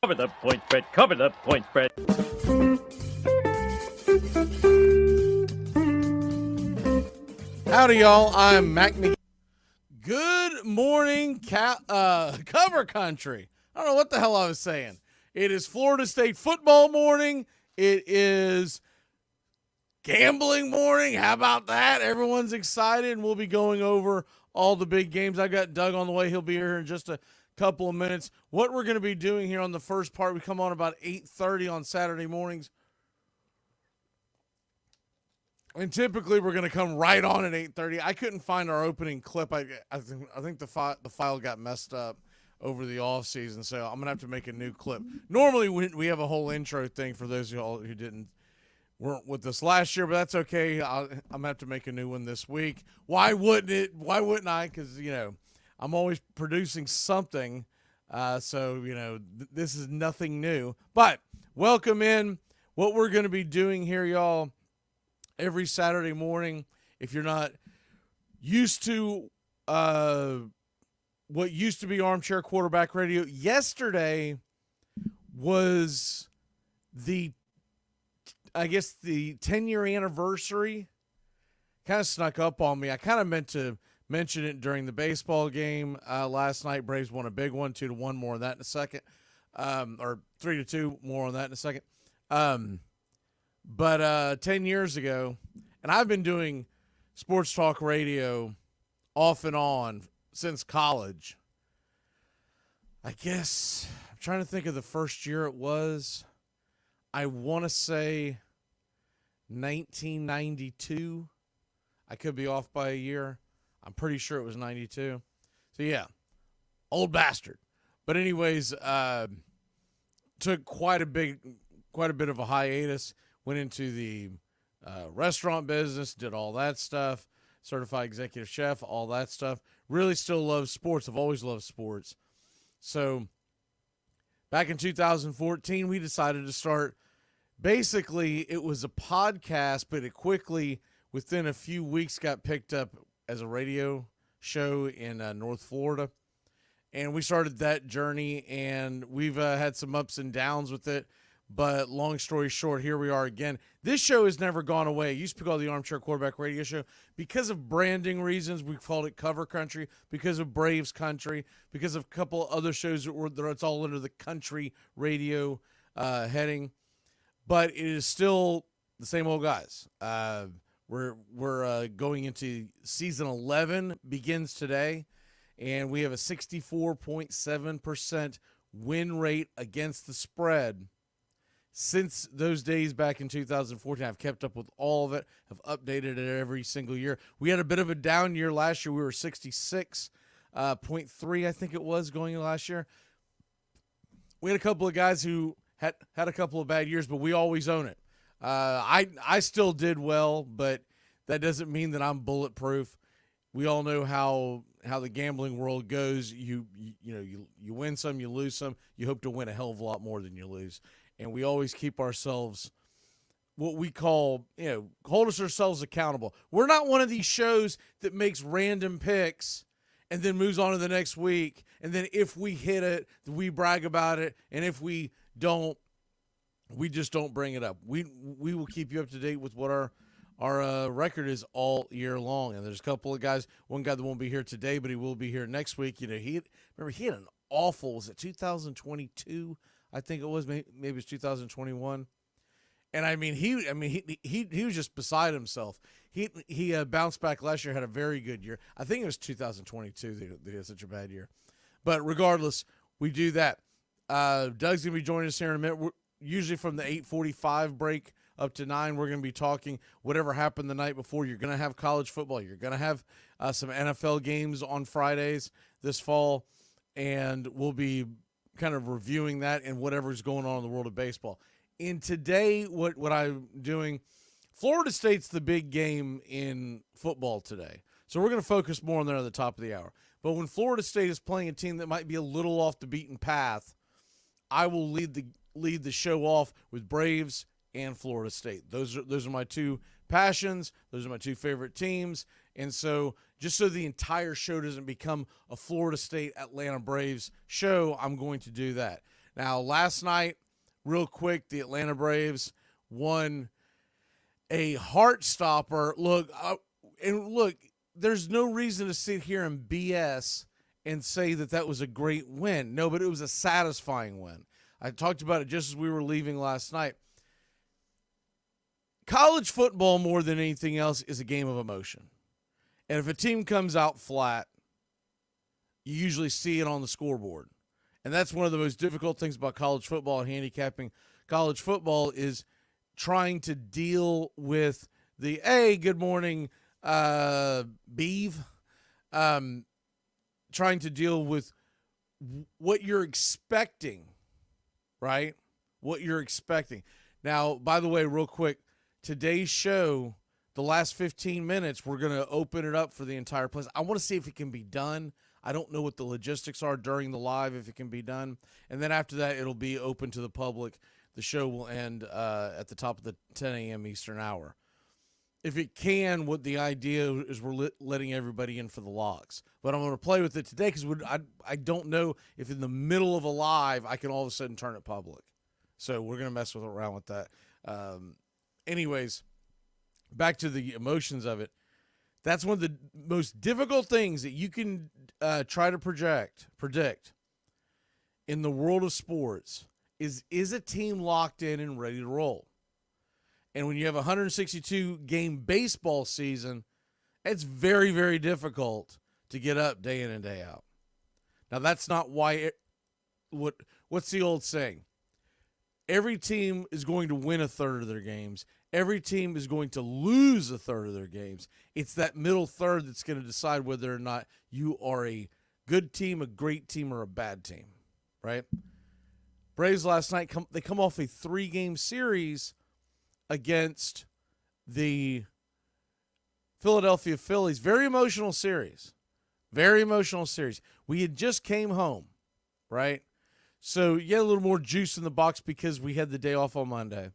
Cover the point spread. Cover the point spread. Howdy, y'all. I'm Mac McGee. Good morning, Cover Country. I don't know what the hell I was saying. It is Florida State football morning. It is gambling morning. How about that? Everyone's excited, and we'll be going over all the big games. I got Doug on the way. He'll be here in just a couple of minutes. What we're going to be doing here on the first part, we come on about 8:30 on Saturday mornings. And typically we're going to come right on at 8:30. I couldn't find our opening clip. I think the file got messed up over the off season, so I'm going to have to make a new clip. Normally we have a whole intro thing for those of y'all who weren't with us last year, but that's okay. I'm going to have to make a new one this week. Why wouldn't it? Why wouldn't I? Because, I'm always producing something. So, this is nothing new. But welcome in. What we're going to be doing here, y'all, every Saturday morning, if you're not used to what used to be Armchair Quarterback Radio, yesterday was the 10-year anniversary. Kind of snuck up on me. I kind of meant to mention it during the baseball game last night. Braves won a big one, 2-1. More on that in a second. Or 3-2. More on that in a second. But 10 years ago, and I've been doing sports talk radio off and on since college. I guess I'm trying to think of the first year it was. I want to say 1992. I could be off by a year. I'm pretty sure it was 92. So, yeah, old bastard. But anyways, took quite a bit of a hiatus. Went into the restaurant business, did all that stuff, certified executive chef, all that stuff. Really still love sports. I've always loved sports. So back in 2014, we decided to start. Basically, it was a podcast, but it quickly, within a few weeks, got picked up as a radio show in North Florida. And we started that journey, and we've had some ups and downs with it. But long story short, here we are again. This show has never gone away. It used to be called the Armchair Quarterback Radio Show. Because of branding reasons, we called it Cover Country. Because of Braves Country. Because of a couple other shows that it's all under the country radio heading. But it is still the same old guys. We're going into season 11, begins today. And we have a 64.7% win rate against the spread. Since those days back in 2014, I've kept up with all of it, have updated it every single year. We had a bit of a down year last year. We were 66.3, I think it was, going in last year. We had a couple of guys who had a couple of bad years, but we always own it. I still did well, but that doesn't mean that I'm bulletproof. We all know how the gambling world goes. You win some, you lose some. You hope to win a hell of a lot more than you lose. And we always keep ourselves, what we call, hold ourselves accountable. We're not one of these shows that makes random picks and then moves on to the next week. And then if we hit it, we brag about it. And if we don't, we just don't bring it up. We will keep you up to date with what our record is all year long. And there's a couple of guys, one guy that won't be here today, but he will be here next week. He had an awful, was it 2022? I think it was, maybe it was 2021. And I mean, he was just beside himself. He bounced back last year, had a very good year. I think it was 2022 that he had such a bad year. But regardless, we do that. Doug's going to be joining us here in a minute. We're usually from the 8:45 break up to 9, we're going to be talking whatever happened the night before. You're going to have college football. You're going to have some NFL games on Fridays this fall, and we'll be kind of reviewing that and whatever's going on in the world of baseball. And today, what I'm doing, Florida State's the big game in football today. So we're going to focus more on that at the top of the hour. But when Florida State is playing a team that might be a little off the beaten path, I will lead the show off with Braves and Florida State. Those are my two passions. Those are my two favorite teams. And so just so the entire show doesn't become a Florida State Atlanta Braves show, I'm going to do that. Now, last night, real quick, the Atlanta Braves won a heart stopper. Look, there's no reason to sit here and BS and say that was a great win. No, but it was a satisfying win. I talked about it just as we were leaving last night. College football, more than anything else, is a game of emotion. And if a team comes out flat, you usually see it on the scoreboard. And that's one of the most difficult things about college football and handicapping college football is trying to deal with the, hey, good morning, Beeve. Trying to deal with what you're expecting, right? What you're expecting. Now, by the way, real quick, today's show, the last 15 minutes, we're going to open it up for the entire place. I want to see if it can be done. I don't know what the logistics are during the live, if it can be done. And then after that, it'll be open to the public. The show will end at the top of the 10 a.m. Eastern hour. If it can, what the idea is we're letting everybody in for the locks. But I'm going to play with it today because I don't know if in the middle of a live I can all of a sudden turn it public. So we're going to mess around with that. Anyways, back to the emotions of it. That's one of the most difficult things that you can try to predict in the world of sports is a team locked in and ready to roll. And when you have a 162-game baseball season, it's very, very difficult to get up day in and day out. Now, that's not why what's the old saying? Every team is going to win a third of their games. Every team is going to lose a third of their games. It's that middle third that's going to decide whether or not you are a good team, a great team, or a bad team, right? Braves last night, they come off a 3-game series against the Philadelphia Phillies. Very emotional series. Very emotional series. We had just came home, right? So you had a little more juice in the box because we had the day off on Monday.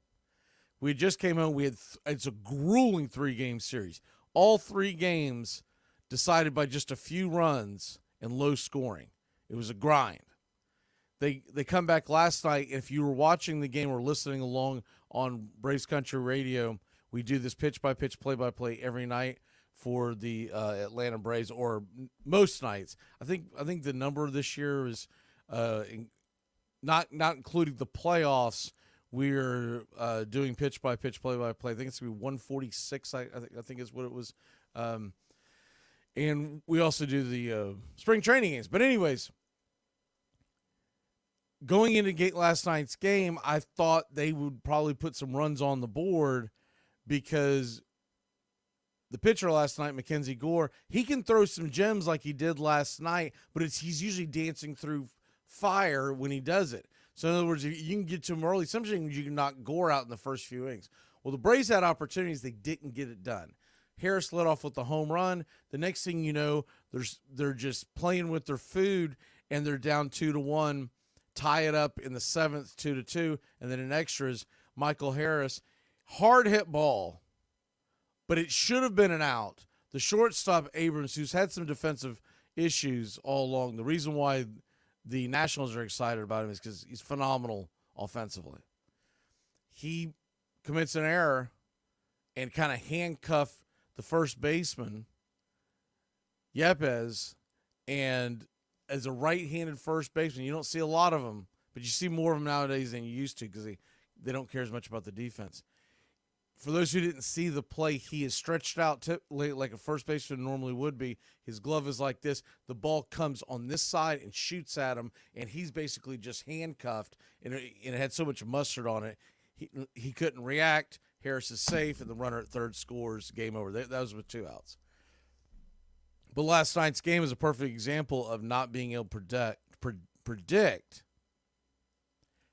We just came home. It's a grueling 3-game series. All 3 games decided by just a few runs and low scoring. It was a grind. They come back last night. If you were watching the game or listening along on Braves Country Radio, we do this pitch-by-pitch, play-by-play every night for the Atlanta Braves, or most nights. I think the number this year is not including the playoffs. We're doing pitch-by-pitch, play-by-play. I think it's going to be 146. I think is what it was. And we also do the spring training games. But anyways, going into last night's game, I thought they would probably put some runs on the board because the pitcher last night, Mackenzie Gore, he can throw some gems like he did last night, but he's usually dancing through fire when he does it. So in other words, if you can get to him early, sometimes you can knock Gore out in the first few innings. Well, the Braves had opportunities. They didn't get it done. Harris led off with the home run. The next thing you know, they're just playing with their food, and they're down 2-1. Tie it up in the 7th, 2-2, and then in extras, Michael Harris, hard hit ball, but it should have been an out. The shortstop Abrams, who's had some defensive issues all along, the reason why the Nationals are excited about him is because he's phenomenal offensively. He commits an error and kind of handcuffed the first baseman, Yepes, and as a right-handed first baseman, you don't see a lot of them, but you see more of them nowadays than you used to because they don't care as much about the defense. For those who didn't see the play, he is stretched out like a first baseman normally would be. His glove is like this. The ball comes on this side and shoots at him, and he's basically just handcuffed, and it had so much mustard on it. He couldn't react. Harris is safe, and the runner at third scores. Game over. That was with 2 outs. But last night's game is a perfect example of not being able to predict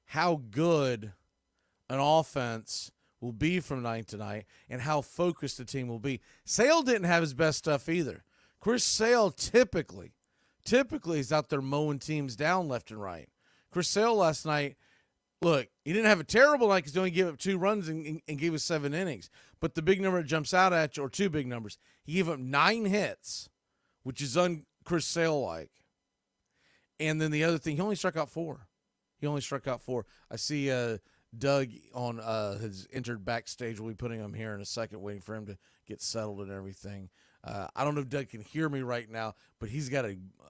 how good an offense will be from night to night and how focused the team will be. Sale didn't have his best stuff either. Chris Sale typically is out there mowing teams down left and right. Chris Sale last night, look, he didn't have a terrible night because he only gave up 2 runs and gave us 7 innings. But the big number that jumps out at you, or 2 big numbers, he gave up 9 hits, which is Chris Sale-like. And then the other thing, he only struck out 4. He only struck out 4. I see Doug has entered backstage. We'll be putting him here in a second, waiting for him to get settled and everything. I don't know if Doug can hear me right now, but he's got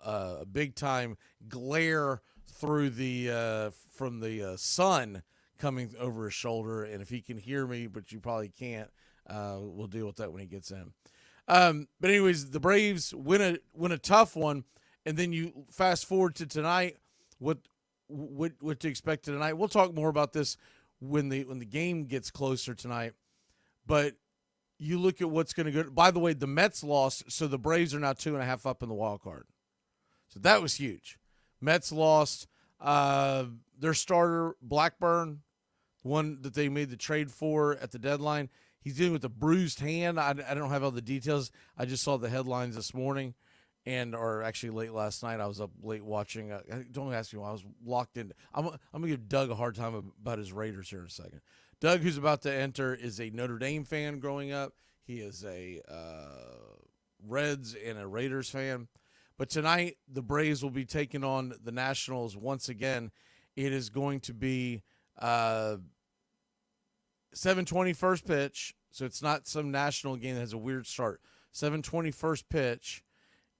a big time glare through the from the sun coming over his shoulder, and if he can hear me, but you probably can't, we'll deal with that when he gets in. But anyways, the Braves win a tough one, and then you fast forward to tonight. What to expect tonight? We'll talk more about this when the game gets closer tonight. But you look at what's going to go. By the way, the Mets lost, so the Braves are now 2.5 up in the wild card. So that was huge. Mets lost. Their starter, Blackburn, the one that they made the trade for at the deadline, he's dealing with a bruised hand. I don't have all the details. I just saw the headlines this morning, or actually late last night. I was up late watching. Don't ask me why. I was locked in. I'm going to give Doug a hard time about his Raiders here in a second. Doug, who's about to enter, is a Notre Dame fan growing up. He is a Reds and a Raiders fan. But tonight, the Braves will be taking on the Nationals once again. It is going to be 7:20 first pitch, so it's not some national game that has a weird start. 7:20 first pitch,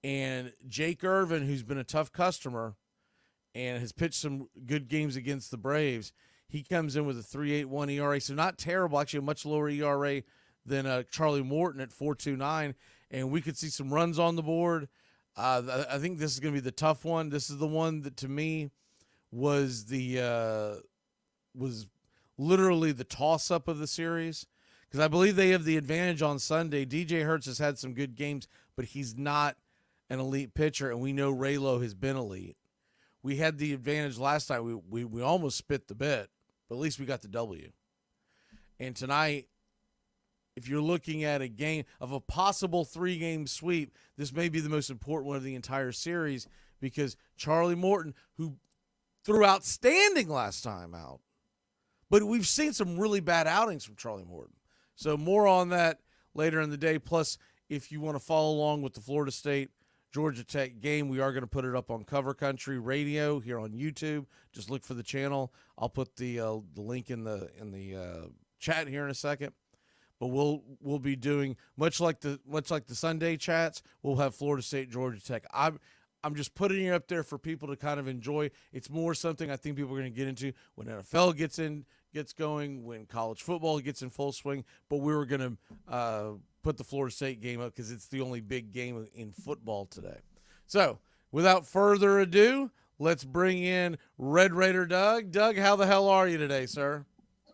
and Jake Irvin, who's been a tough customer and has pitched some good games against the Braves, he comes in with a 3.81 ERA, so not terrible, actually a much lower ERA than Charlie Morton at 4.29, and we could see some runs on the board. I think this is going to be the tough one. This is the one that, to me, was literally the toss-up of the series, because I believe they have the advantage on Sunday. DJ Hurts has had some good games, but he's not an elite pitcher, and we know Raylo has been elite. We had the advantage last night. We almost spit the bit, but at least we got the W. And tonight, if you're looking at a game of a possible 3-game sweep, this may be the most important one of the entire series, because Charlie Morton, who threw outstanding last time out, but we've seen some really bad outings from Charlie Morton. So more on that later in the day. Plus, if you want to follow along with the Florida State Georgia Tech game, we are going to put it up on Cover Country Radio here on YouTube. Just look for the channel. I'll put the link in the chat here in a second. But we'll be doing much like the Sunday chats. We'll have Florida State Georgia Tech. I'm just putting it up there for people to kind of enjoy. It's more something I think people are going to get into when NFL gets going, when college football gets in full swing. But we were going to put the Florida State game up because it's the only big game in football today. So without further ado, let's bring in Red Raider Doug. Doug, how the hell are you today, sir?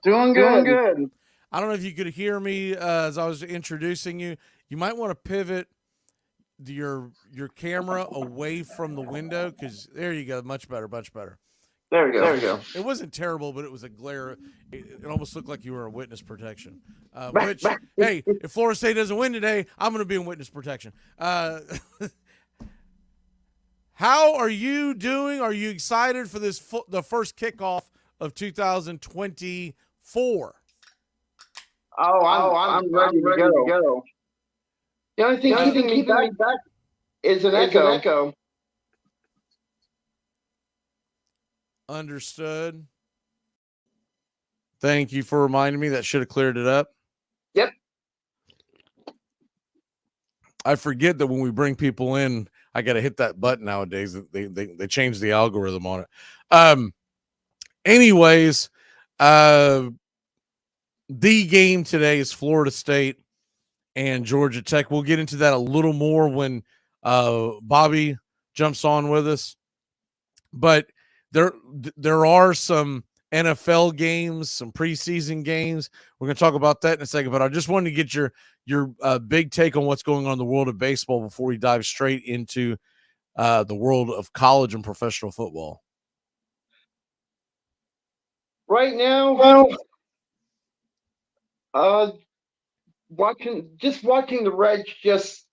Doing good. I don't know if you could hear me as I was introducing you. You might want to pivot your camera away from the window, because there you go. Much better. There we go. It wasn't terrible, but it was a glare. It almost looked like you were in witness protection. Which, hey, if Florida State doesn't win today, I'm going to be in witness protection. How are you doing? Are you excited for the first kickoff of 2024? I'm ready to go. The only thing keeping me back is an echo. Understood. Thank you for reminding me. That should have cleared it up. Yep. I forget that when we bring people in, I got to hit that button nowadays. They changed the algorithm on it. Anyways, the game today is Florida State and Georgia Tech. We'll get into that a little more when Bobby jumps on with us. But there are some NFL games, some preseason games. We're going to talk about that in a second. But I just wanted to get your big take on what's going on in the world of baseball before we dive straight into the world of college and professional football. Right now, watching the Reds just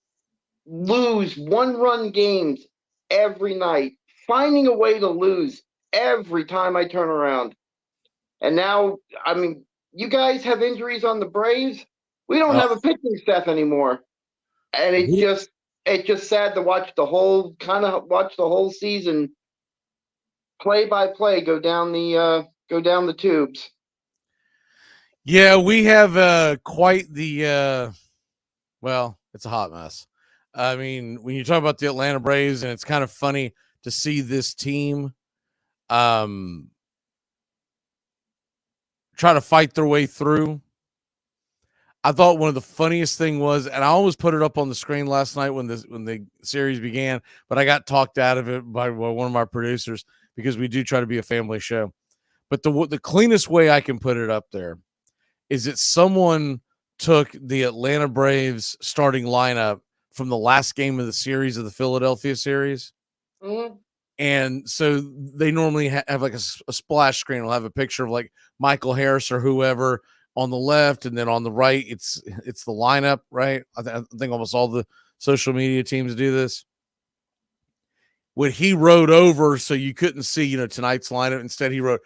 lose one-run games every night, finding a way to lose every time I turn around. And now, I mean, you guys have injuries on the Braves. We don't have a pitching staff anymore, and it's just sad to watch the whole season play by play go down the tubes. Yeah, we have quite the well, it's a hot mess. I mean, when you talk about the Atlanta Braves, and it's kind of funny to see this team try to fight their way through. I thought one of the funniest thing was, and I almost put it up on the screen last night when the series began, but I got talked out of it by one of my producers because we do try to be a family show. But the cleanest way I can put it up there is that someone took the Atlanta Braves starting lineup from the last game of the series of the Philadelphia series. Mm-hmm. And so they normally have like a splash screen. It'll have a picture of like Michael Harris or whoever on the left, and then on the right, it's the lineup, right? I think almost all the social media teams do this. What he wrote over so you couldn't see, tonight's lineup. Instead, he wrote,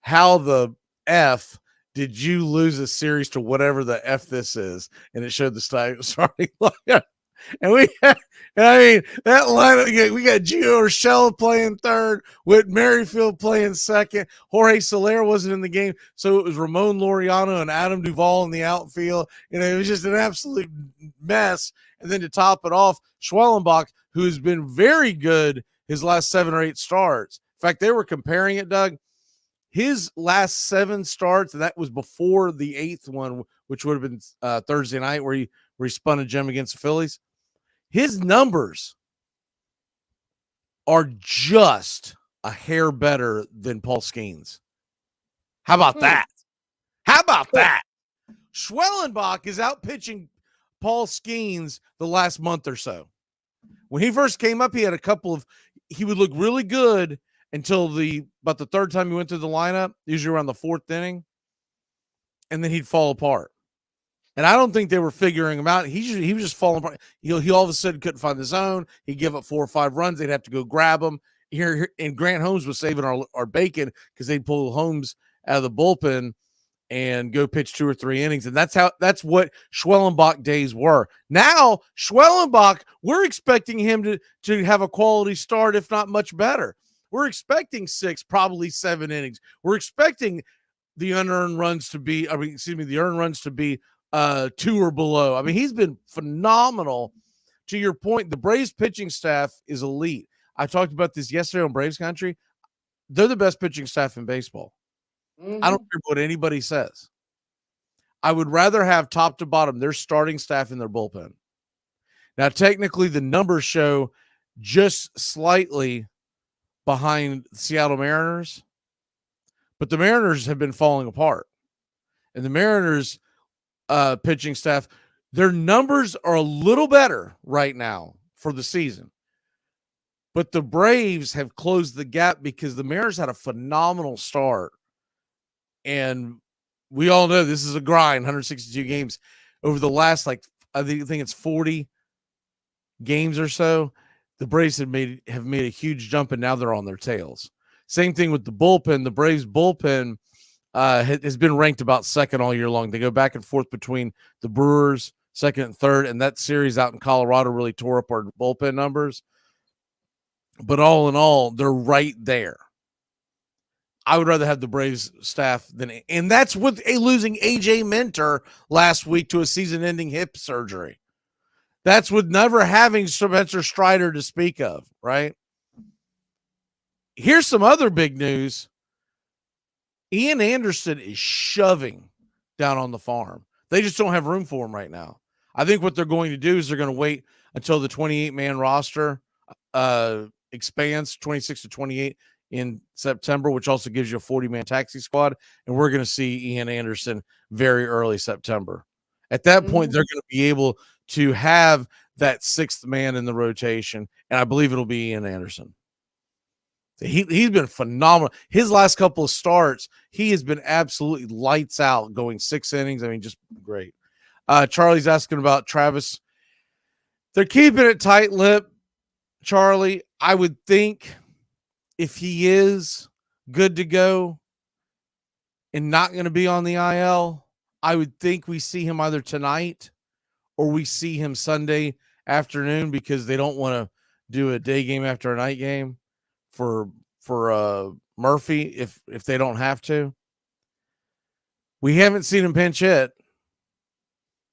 "How the F did you lose a series to whatever the F this is?" And it showed the starting lineup. And I mean, that lineup, we got Gio Urshela playing third, Whit Merrifield playing second. Jorge Soler wasn't in the game, so it was Ramon Laureano and Adam Duvall in the outfield. It was just an absolute mess. And then to top it off, Schwellenbach, who has been very good his last 7 or 8 starts. In fact, they were comparing it, Doug. His last 7 starts, and that was before the 8th one, which would have been Thursday night, where he spun a gem against the Phillies. His numbers are just a hair better than Paul Skeens. How about that? How about that? Schwellenbach is out pitching Paul Skeens the last month or so. When he first came up, he had he would look really good until about the 3rd time he went through the lineup, usually around the 4th inning, and then he'd fall apart. And I don't think they were figuring him out. He was just falling apart. He all of a sudden couldn't find the zone. He'd give up 4 or 5 runs. They'd have to go grab him. Here, and Grant Holmes was saving our bacon because they'd pull Holmes out of the bullpen and go pitch 2 or 3 innings. And that's what Schwellenbach days were. Now, Schwellenbach, we're expecting him to have a quality start, if not much better. We're expecting 6, probably 7 innings. We're expecting the unearned runs to be, the earned runs to be 2 or below. I mean, he's been phenomenal. To your point, the Braves pitching staff is elite. I talked about this yesterday on Braves Country. They're the best pitching staff in baseball. Mm-hmm. I don't care what anybody says. I would rather have top to bottom their starting staff in their bullpen. Now, technically, the numbers show just slightly behind the Seattle Mariners, but the Mariners have been falling apart. And the Mariners pitching staff, their numbers are a little better right now for the season. But the Braves have closed the gap because the Mariners had a phenomenal start. And we all know this is a grind, 162 games over the last, I think it's 40 games or so. The Braves have made a huge jump, and now they're on their tails. Same thing with the bullpen. The Braves bullpen has been ranked about 2nd all year long. They go back and forth between the Brewers, 2nd and 3rd, and that series out in Colorado really tore up our bullpen numbers. But all in all, they're right there. I would rather have the Braves staff and that's with losing AJ Minter last week to a season-ending hip surgery. That's with never having Spencer Strider to speak of, right? Here's some other big news. Ian Anderson is shoving down on the farm. They just don't have room for him right now. I think what they're going to do is they're going to wait until the 28-man roster expands 26 to 28 in September, which also gives you a 40-man taxi squad, and we're going to see Ian Anderson very early September. At that point, they're going to be able to have that 6th man in the rotation, and I believe it'll be Ian Anderson. He's been phenomenal. His last couple of starts, he has been absolutely lights out, going 6 innings. I mean, just great. Charlie's asking about Travis. They're keeping it tight-lipped, Charlie. I would think if he is good to go and not going to be on the IL, I would think we see him either tonight or we see him Sunday afternoon, because they don't want to do a day game after a night game for Murphy if they don't have to. We haven't seen him pinch hit,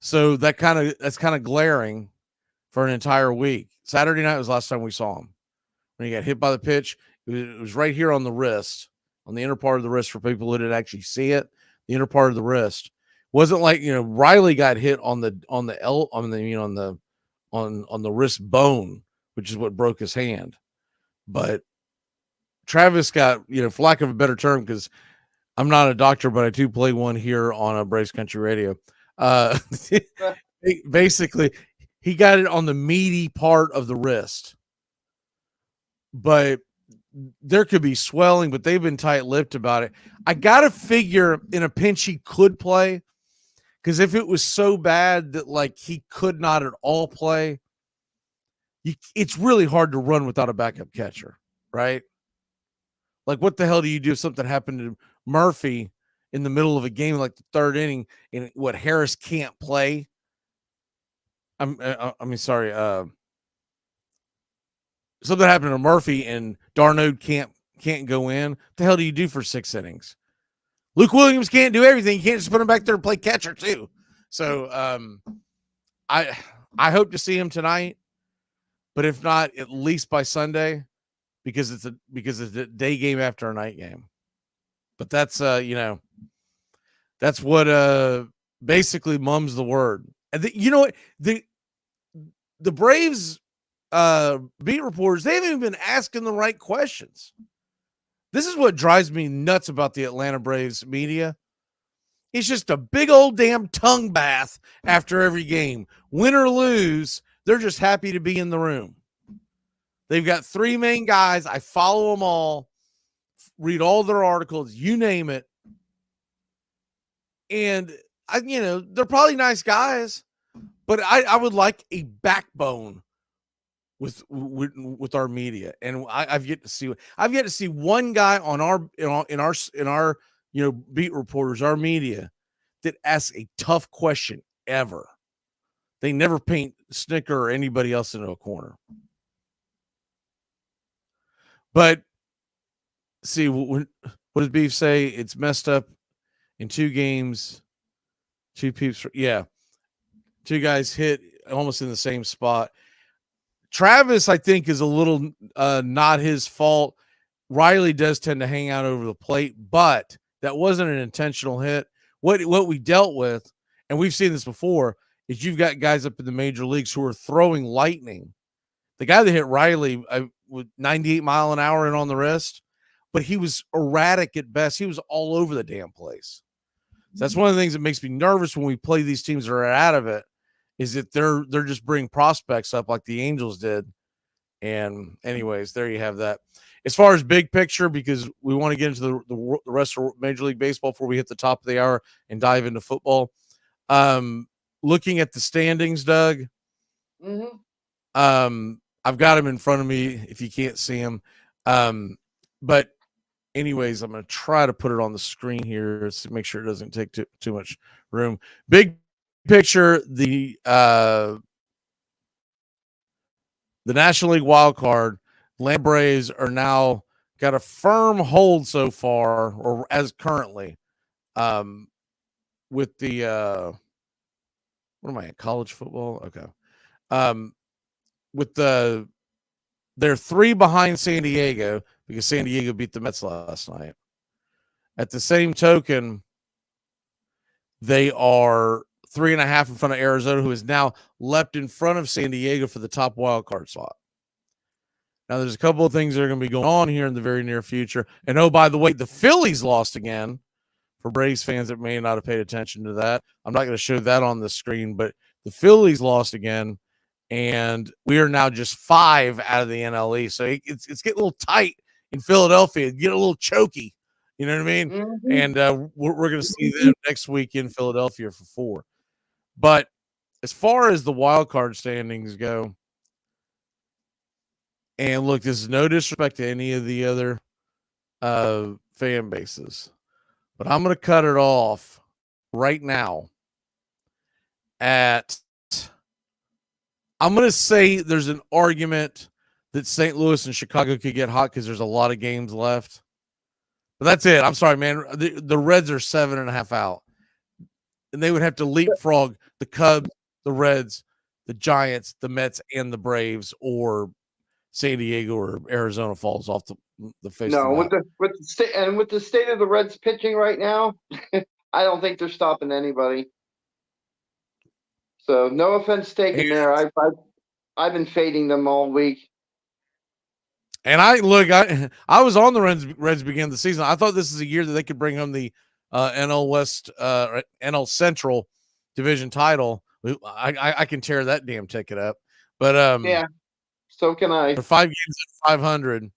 so that's kind of glaring for an entire week. Saturday night was the last time we saw him when he got hit by the pitch. It was right here on the wrist, on the inner part of the wrist for people who didn't actually see it. The inner part of the wrist wasn't like Riley got hit on the wrist bone, which is what broke his hand, but Travis got, for lack of a better term, because I'm not a doctor, but I do play one here on a Braves Country Radio. Basically, he got it on the meaty part of the wrist, but there could be swelling, but they've been tight-lipped about it. I got to figure in a pinch he could play, because if it was so bad that like he could not at all play, it's really hard to run without a backup catcher, right? Like, what the hell do you do if something happened to Murphy in the middle of a game, like the third inning, and Harris can't play? Sorry. Something happened to Murphy and Darno can't go in. What the hell do you do for 6 innings? Luke Williams can't do everything. You can't just put him back there and play catcher too. So I hope to see him tonight, but if not, at least by Sunday, because it's a day game after a night game. But that's that's what basically mum's the word. And the Braves beat reporters, they haven't even been asking the right questions. This is what drives me nuts about the Atlanta Braves media. It's just a big old damn tongue bath after every game. Win or lose, they're just happy to be in the room. They've got 3 main guys. I follow them all, read all their articles, you name it. And they're probably nice guys, but I would like a backbone with our media. And I've yet to see one guy on our beat reporters, our media, that asks a tough question ever. They never paint Snicker or anybody else into a corner. But see, what does Beef say? It's messed up in 2 games. 2 peeps. Yeah. 2 guys hit almost in the same spot. Travis, I think, is a little not his fault. Riley does tend to hang out over the plate, but that wasn't an intentional hit. What we dealt with, and we've seen this before, is you've got guys up in the major leagues who are throwing lightning. The guy that hit Riley with 98 mile an hour in on the wrist, but he was erratic at best. He was all over the damn place. So that's one of the things that makes me nervous when we play these teams that are out of it, is that they're just bringing prospects up like the Angels did. And anyways, there you have that. As far as big picture, because we want to get into the rest of Major League Baseball before we hit the top of the hour and dive into football. Looking at the standings, Doug, I've got them in front of me if you can't see them. But anyways, I'm going to try to put it on the screen here to make sure it doesn't take too much room. Big picture, the National League wild card, Atlanta Braves are now got a firm hold so far, or as currently, with the what am I at, college football? Okay. With they're 3 behind San Diego because San Diego beat the Mets last night. At the same token, they are 3.5 in front of Arizona, who is now leapt in front of San Diego for the top wild card slot. Now, there's a couple of things that are going to be going on here in the very near future. And oh, by the way, the Phillies lost again. For Braves fans that may not have paid attention to that, I'm not going to show that on the screen, but the Phillies lost again, and we are now just 5 out of the NL East. So it's getting a little tight in Philadelphia, get a little choky. You know what I mean? Mm-hmm. And we're going to see them next week in Philadelphia for 4. But as far as the wild card standings go, and look, this is no disrespect to any of the other fan bases, but I'm going to cut it off right now at, I'm going to say there's an argument that St. Louis and Chicago could get hot because there's a lot of games left. But that's it. I'm sorry, man. The Reds are 7.5 out. And they would have to leapfrog the Cubs, the Reds, the Giants, the Mets, and the Braves, or San Diego or Arizona falls off the face No, of the map. with the state of the Reds pitching right now, I don't think they're stopping anybody. So no offense taken there. I've been fading them all week. And I was on the Reds beginning of the season. I thought this is a year that they could bring home the NL West, NL Central division title. I can tear that damn ticket up. But yeah, so can I. For 5 games at 500,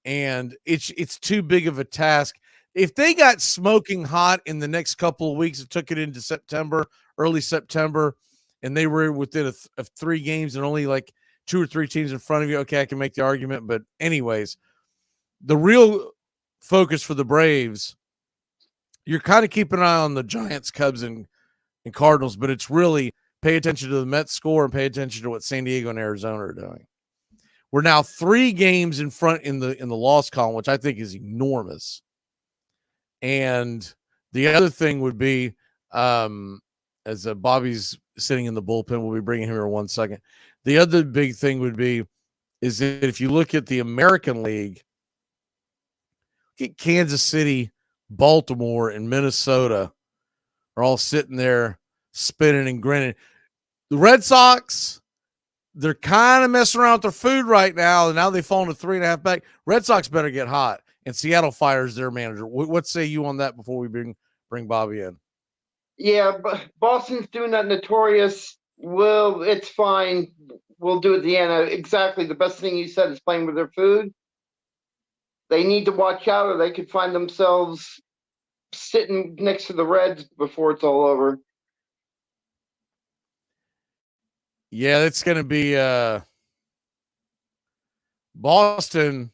and it's too big of a task. If they got smoking hot in the next couple of weeks, it took it into September, early September, and they were within of 3 games and only like 2 or 3 teams in front of you, okay, I can make the argument. But anyways, the real focus for the Braves, you're kind of keeping an eye on the Giants, Cubs, and Cardinals, but it's really pay attention to the Mets score and pay attention to what San Diego and Arizona are doing. We're now 3 games in front in the loss column, which I think is enormous. And the other thing would be, as Bobby's sitting in the bullpen, we'll be bringing him here in 1 second. The other big thing would be is that if you look at the American League, look at Kansas City, Baltimore, and Minnesota are all sitting there spinning and grinning. The Red Sox, they're kind of messing around with their food right now, and now they've fallen to 3.5 back. Red Sox better get hot, and Seattle fires their manager. What say you on that before we bring Bobby in? Yeah, but Boston's doing that notorious. Well, it's fine. We'll do it at the end. Exactly. The best thing you said is playing with their food. They need to watch out, or they could find themselves sitting next to the Reds before it's all over. Yeah, it's going to be Boston.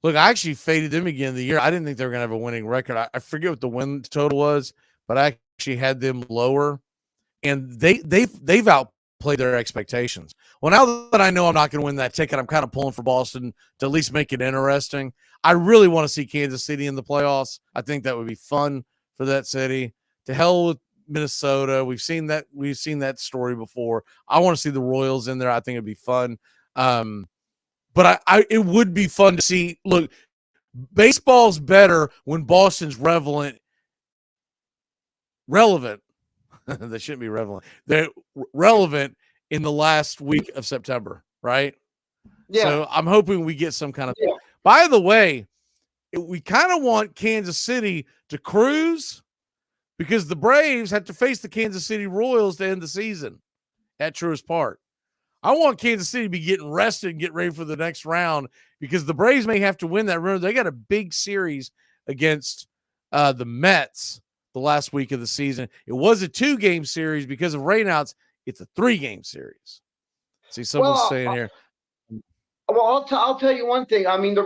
Look, I actually faded them again the year. I didn't think they were going to have a winning record. I forget what the win total was, but I actually had them lower, and they've outplayed their expectations. Well, now that I know I'm not going to win that ticket, I'm kind of pulling for Boston to at least make it interesting. I really want to see Kansas City in the playoffs. I think that would be fun for that city. To hell with Minnesota. We've seen that story before. I want to see the Royals in there. I think it'd be fun. But it would be fun to see. Look, baseball's better when Boston's relevant. They shouldn't be relevant. They're relevant in the last week of September, right? Yeah. So I'm hoping we get some kind of. Yeah. By the way, we kind of want Kansas City to cruise because the Braves have to face the Kansas City Royals to end the season at Truist Park. I want Kansas City to be getting rested and get ready for the next round because the Braves may have to win that. Remember, they got a big series against the Mets the last week of the season. It was a 2-game series because of rainouts. It's a 3-game series. See, someone's saying here. Well, I'll tell you one thing. I mean,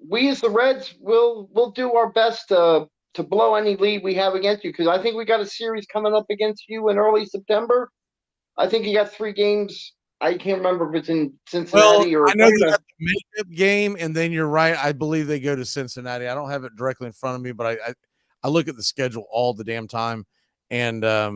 we as the Reds will do our best to blow any lead we have against you because I think we got a series coming up against you in early September. I think you got 3 games. I can't remember if it's in Cincinnati or. I know you got the makeup game, and then you're right. I believe they go to Cincinnati. I don't have it directly in front of me, but I look at the schedule all the damn time, and I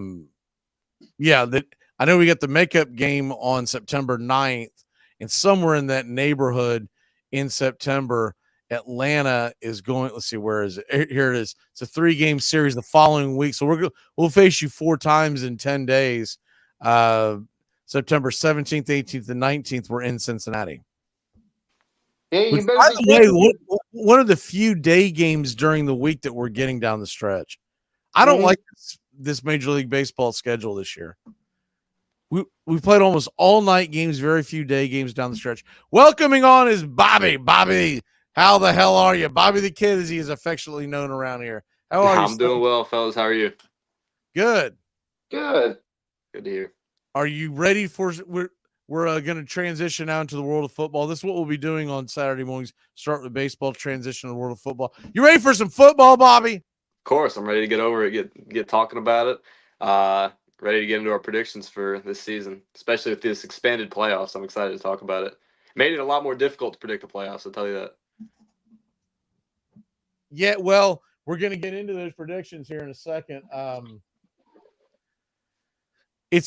know we got the makeup game on September 9th, and somewhere in that neighborhood in September, Atlanta is going. Let's see, where is it? Here it is. It's a 3-game series the following week, so we'll face you 4 times in 10 days. September 17th, 18th, and 19th, we're in Cincinnati. Yeah, you better by the way, one of the few day games during the week that we're getting down the stretch. I don't like this Major League Baseball schedule this year. We played almost all night games, very few day games down the stretch. Welcoming on is Bobby. Bobby, how the hell are you? Bobby the Kid, as he is affectionately known around here. How are you? I'm doing well, fellas. How are you? Good. Good. Good to hear. Are you ready for we're going to transition out into the world of football. This is what we'll be doing on Saturday mornings. Start with baseball, transition to the world of football. You ready for some football, Bobby? Of course, I'm ready to get over it, get talking about it. Ready to get into our predictions for this season, especially with this expanded playoffs. I'm excited to talk about it. Made it a lot more difficult to predict the playoffs, I'll tell you that. Yeah, well, we're going to get into those predictions here in a second. It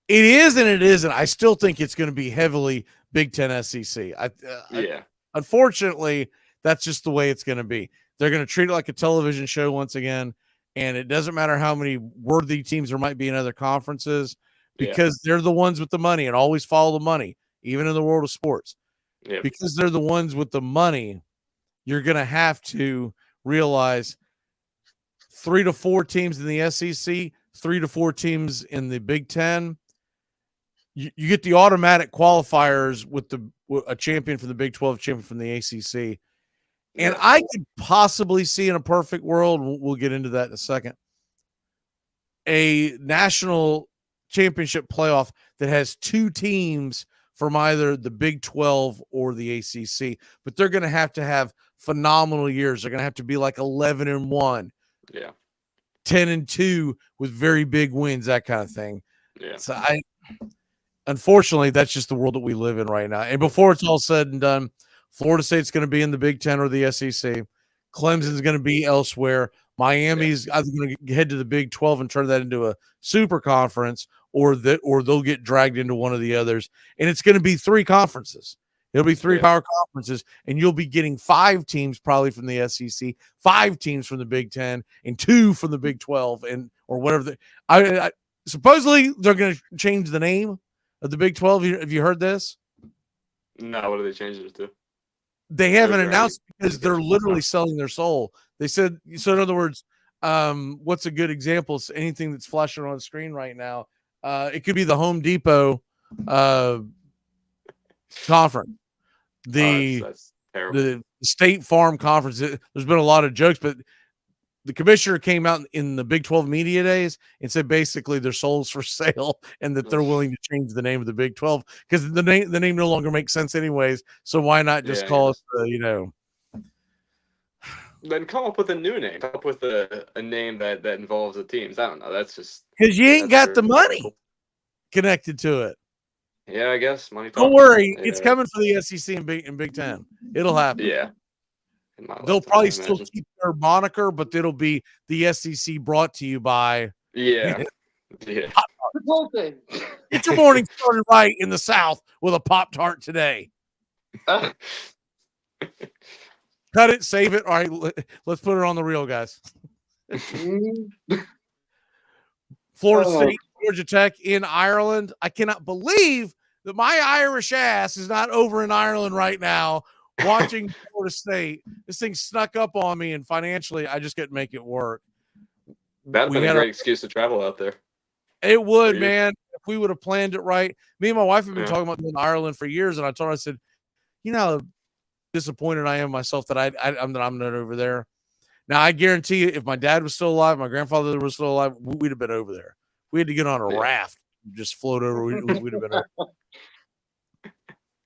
is and it isn't. I still think it's going to be heavily Big Ten SEC. Unfortunately, that's just the way it's going to be. They're going to treat it like a television show once again, and it doesn't matter how many worthy teams there might be in other conferences because they're the ones with the money, and always follow the money, even in the world of sports. Yeah. Because they're the ones with the money, you're going to have to realize 3 to 4 teams in the SEC, 3 to 4 teams in the Big Ten. You get the automatic qualifiers with a champion from the Big 12, champion from the ACC. And I could possibly see in a perfect world, we'll get into that in a second, a national championship playoff that has 2 teams from either the Big 12 or the ACC. But they're going to have phenomenal years. They're going to have to be like 11-1. Yeah. 10-2 with very big wins, that kind of thing. Yeah. So unfortunately, that's just the world that we live in right now. And before it's all said and done, Florida State's going to be in the Big Ten or the SEC. Clemson's going to be elsewhere. Miami's either going to head to the Big 12 and turn that into a super conference, or they'll get dragged into one of the others. And it's going to be 3 conferences. It'll be 3 power conferences, and you'll be getting 5 teams probably from the SEC, 5 teams from the Big 10, and 2 from the Big 12, or whatever. Supposedly they're going to change the name of the Big 12. Have you heard this? No, what do they change it to? They haven't announced because they're literally selling their soul. They said, so in other words, what's a good example? It's anything that's flashing on the screen right now. It could be the Home Depot conference. That's terrible. The State Farm conference. There's been a lot of jokes, but the commissioner came out in the Big 12 media days and said basically their soul's for sale and that they're willing to change the name of the Big 12 because the name no longer makes sense anyways. So why not just call it, Then come up with a new name. Come up with a name that involves the teams. I don't know. That's just because you ain't got the money connected to it. Yeah, I guess money. Don't worry, it's coming for the SEC and Big Ten. It'll happen. Yeah. They'll probably still keep their moniker, but it'll be the SEC brought to you by. Yeah. The whole thing. Get your morning started right in the South with a Pop-Tart today. Cut it, save it. All right, let's put it on the reel, guys. Florida State, Georgia Tech in Ireland. I cannot believe that my Irish ass is not over in Ireland right now watching Florida State. This thing snuck up on me, and financially, I just couldn't make it work. That'd be a great excuse to travel out there. It would, man. If we would have planned it right. Me and my wife have been talking about going to Ireland for years, and I told her, I said, how disappointed I am myself that I'm not over there. Now, I guarantee you, if my dad was still alive, my grandfather was still alive, we'd have been over there. We had to get on a raft, just float over. We'd have been over.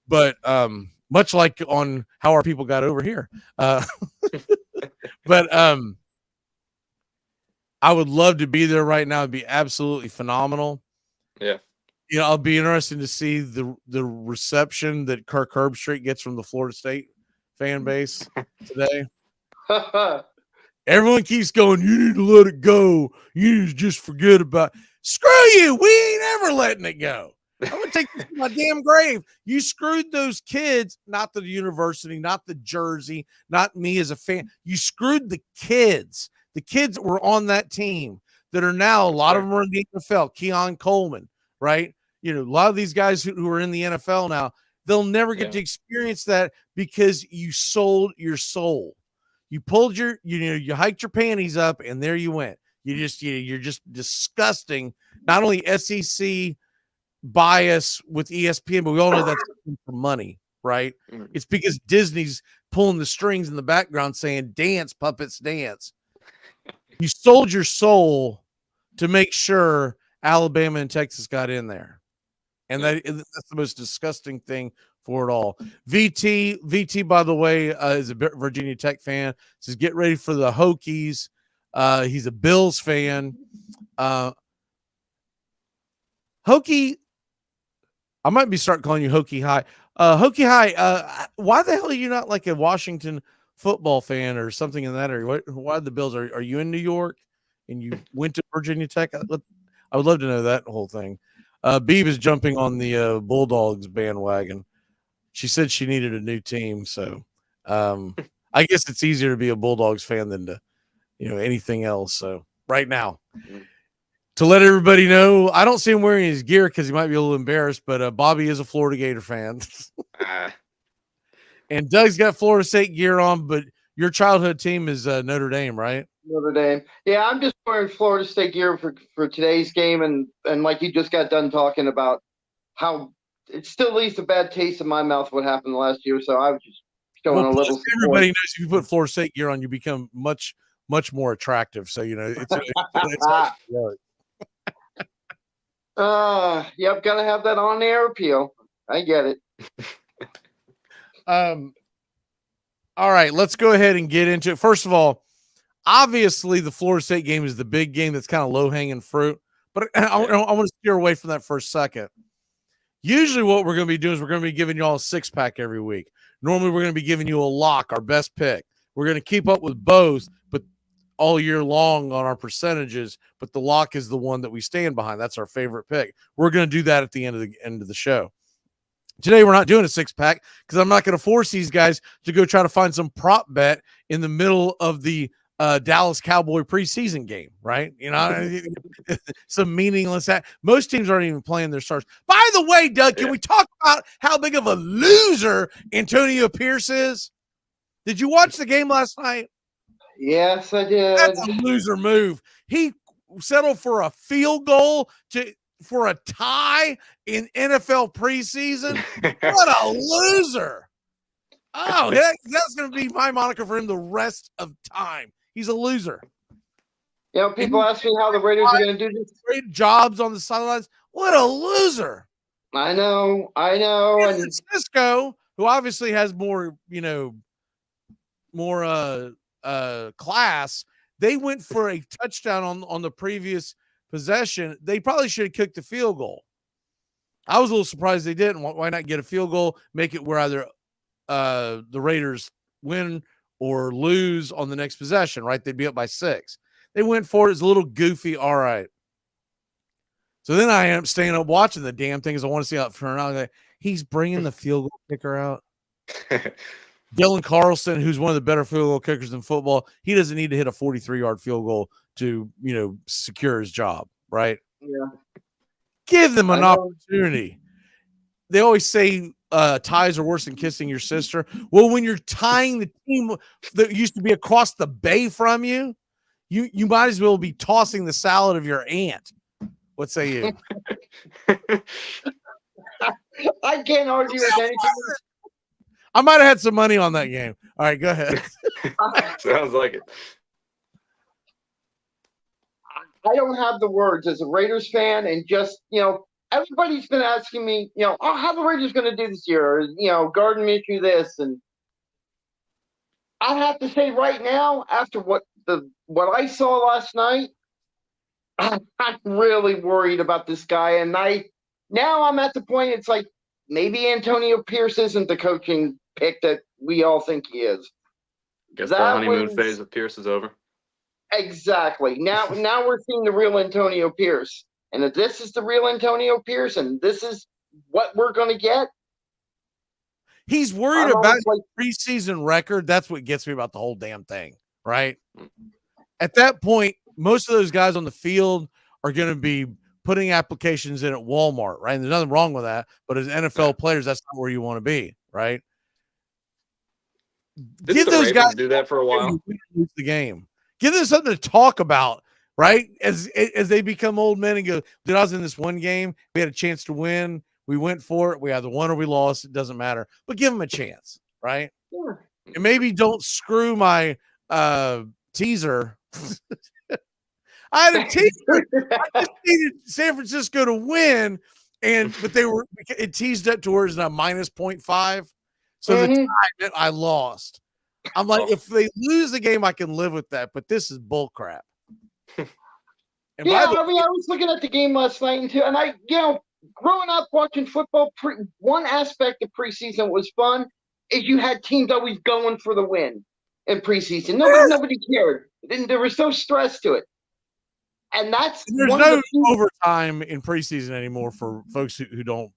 But much like on how our people got over here. But I would love to be there right now. It'd be absolutely phenomenal. Yeah. I'll be interested to see the reception that Kirk Herbstreit gets from the Florida State fan base today. Everyone keeps going, you need to let it go. You need to just forget about it. Screw you. We ain't ever letting it go. I'm going to take this to my damn grave. You screwed those kids, not the university, not the jersey, not me as a fan. You screwed the kids. The kids that were on that team that are now, a lot of them are in the NFL. Keon Coleman, right? A lot of these guys who are in the NFL now, they'll never get to experience that because you sold your soul. You pulled you hiked your panties up, and there you went. You're just disgusting. Not only SEC bias with ESPN, but we all know that's for money, right? It's because Disney's pulling the strings in the background saying, dance, puppets, dance. You sold your soul to make sure Alabama and Texas got in there. And that's the most disgusting thing for it all. VT, by the way, is a Virginia Tech fan. Says, get ready for the Hokies. He's a Bills fan. Hokie, I might be start calling you Hokie High. Hokie High, why the hell are you not like a Washington football fan or something in that area? Why the Bills? Are you in New York and you went to Virginia Tech? I would love to know that whole thing. Beav is jumping on the Bulldogs bandwagon. She said she needed a new team, so I guess it's easier to be a Bulldogs fan than to, anything else. So right now, to let everybody know, I don't see him wearing his gear because he might be a little embarrassed, but Bobby is a Florida Gator fan. And Doug's got Florida State gear on, but your childhood team is Notre Dame, right? Notre Dame. Yeah, I'm just wearing Florida State gear for today's game, and like you just got done talking about how it still leaves a bad taste in my mouth what happened last year. So I was just showing a little. Everybody knows if you put Florida State gear on, you become much more attractive. So it's yep, gotta have that on air appeal. I get it. All right, let's go ahead and get into it. First of all, obviously the Florida State game is the big game that's kind of low-hanging fruit, but I want to steer away from that for a second. Usually what we're going to be doing is we're going to be giving you all a six-pack every week. Normally we're going to be giving you a lock, our best pick. We're going to keep up with both, but all year long on our percentages, but the lock is the one that we stand behind. That's our favorite pick. We're going to do that at the end of the show. Today, we're not doing a six-pack because I'm not going to force these guys to go try to find some prop bet in the middle of the Dallas Cowboy preseason game, right? Some meaningless most teams aren't even playing their stars. By the way, Doug, can we talk about how big of a loser Antonio Pierce is? Did you watch the game last night? Yes, I did. That's a loser move. He settled for a field goal for a tie in NFL preseason. What a loser. Oh, that's going to be my moniker for him the rest of time. He's a loser. People ask me how the Raiders are going to do this. Great jobs on the sidelines. What a loser. I know. And Francisco, who obviously has more class, they went for a touchdown on the previous possession. They probably should have kicked the field goal. I was a little surprised they didn't. Why not get a field goal, make it where either the Raiders win or lose on the next possession, right? They'd be up by 6. They went for it. It's a little goofy. All right. So then I end up staying up watching the damn thing because I want to see how it turned out. He's bringing the field goal kicker out. Dylan Carlson, who's one of the better field goal kickers in football, he doesn't need to hit a 43-yard field goal to, secure his job, right? Yeah. Give them an opportunity. They always say ties are worse than kissing your sister. Well, when you're tying the team that used to be across the bay from you, you might as well be tossing the salad of your aunt. What say you? I can't argue with anything. I might have had some money on that game. All right, go ahead. Sounds like it. I don't have the words as a Raiders fan, and just, everybody's been asking me, how the Raiders going to do this year? Or, Garden Minshew this, and I have to say right now, after what I saw last night, I'm really worried about this guy, and now I'm at the point it's like maybe Antonio Pierce isn't the coaching pick that we all think he is. Guess the honeymoon phase of Pierce is over. Exactly. Now we're seeing the real Antonio Pierce. And if this is the real Antonio Pierce and this is what we're going to get. He's worried about his preseason record. That's what gets me about the whole damn thing, right? At that point, most of those guys on the field are going to be putting applications in at Walmart, right? And there's nothing wrong with that. But as NFL players, that's not where you want to be, right? Didn't the Ravens do that for a while? Lose the game. Give them something to talk about, right? As they become old men and go, dude, I was in this one game. We had a chance to win. We went for it. We either won or we lost. It doesn't matter. But give them a chance, right? Yeah. And maybe don't screw my teaser. I had a teaser. I just needed San Francisco to win, but it teased up towards a minus 0.5. So the time that I lost. I'm like, if they lose the game, I can live with that, but this is bull crap. I was looking at the game last night, and I growing up watching football, one aspect of preseason was fun is you had teams always going for the win in preseason. Nobody cared. There was no stress to it. And that's There's one of no the few. overtime in preseason anymore for folks who don't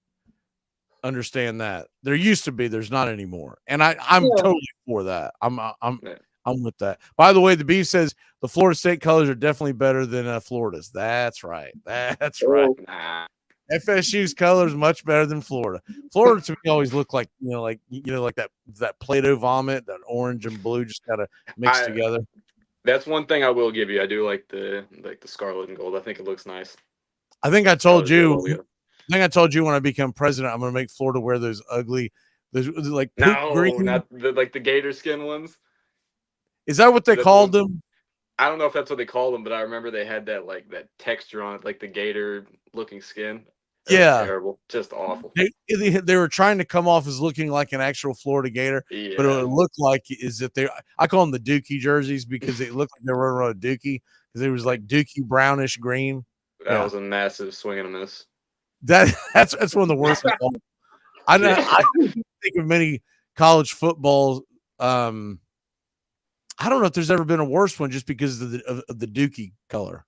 understand that. There used to be, there's not anymore. And I'm totally for that. I'm with that. By the way, the Beef says the Florida State colors are definitely better than Florida's. That's right. That's right. FSU's colors much better than Florida. Florida to me always looked like like that Play-Doh vomit, that orange and blue just kind of mixed together. That's one thing I will give you. I do like the scarlet and gold. I think it looks nice. I think I told you. I think I told you when I become president, I'm going to make Florida wear those ugly, those like green. Not the gator skin ones. Is that what they called them? I don't know if that's what they called them, but I remember they had that that texture on it, like the gator looking skin. Yeah, terrible, just awful. They were trying to come off as looking like an actual Florida Gator, but what it looked like is that I call them the Dookie jerseys because they looked like they were running a Dookie because it was like Dookie brownish green. That was a massive swing and a miss. That's one of the worst. I don't think of many college football. I don't know if there's ever been a worse one just because of the Dookie color.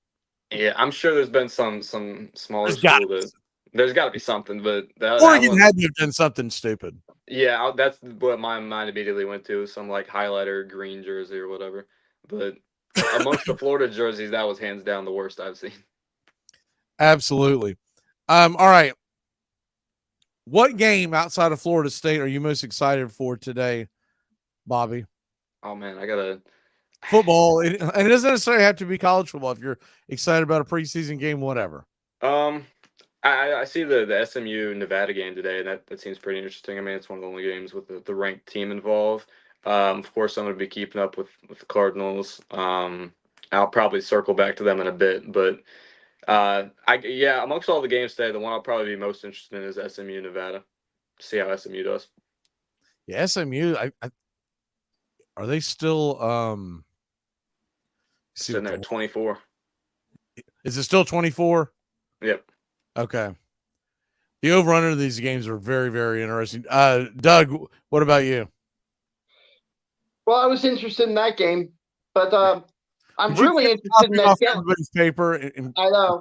Yeah, I'm sure there's been some smaller school that. There's got to be something, but Oregon had to have done something stupid. Yeah, that's what my mind immediately went to, some like highlighter green jersey or whatever. But amongst the Florida jerseys, that was hands down the worst I've seen. Absolutely. All right. What game outside of Florida State are you most excited for today, Bobby? Oh man, I gotta football, and it doesn't necessarily have to be college football. If you're excited about a preseason game, whatever. I see the SMU Nevada game today, and that seems pretty interesting. I mean, it's one of the only games with the ranked team involved. Of course, I'm going to be keeping up with the Cardinals. I'll probably circle back to them in a bit, but amongst all the games today, the one I'll probably be most interested in is SMU Nevada. See how SMU does. Yeah, SMU. Are they still sitting there at 24? Is it still 24? Yep. Okay. The over-under of these games are very, very interesting. Doug, what about you? Well, I was interested in that game, but I'm really interested in that everybody's paper. And I know,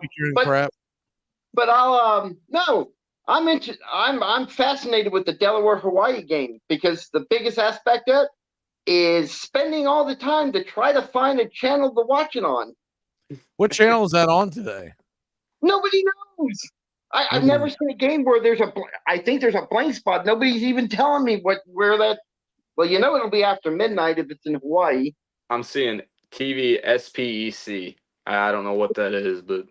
but I'll no. I'm fascinated with the Delaware-Hawaii game because the biggest aspect of it is spending all the time to try to find a channel to watch it on. What channel is that on today? Nobody knows. I've never seen a game where I think there's a blank spot. Nobody's even telling me where that. Well, it'll be after midnight if it's in Hawaii. I'm seeing TV SPEC. I don't know what that is, but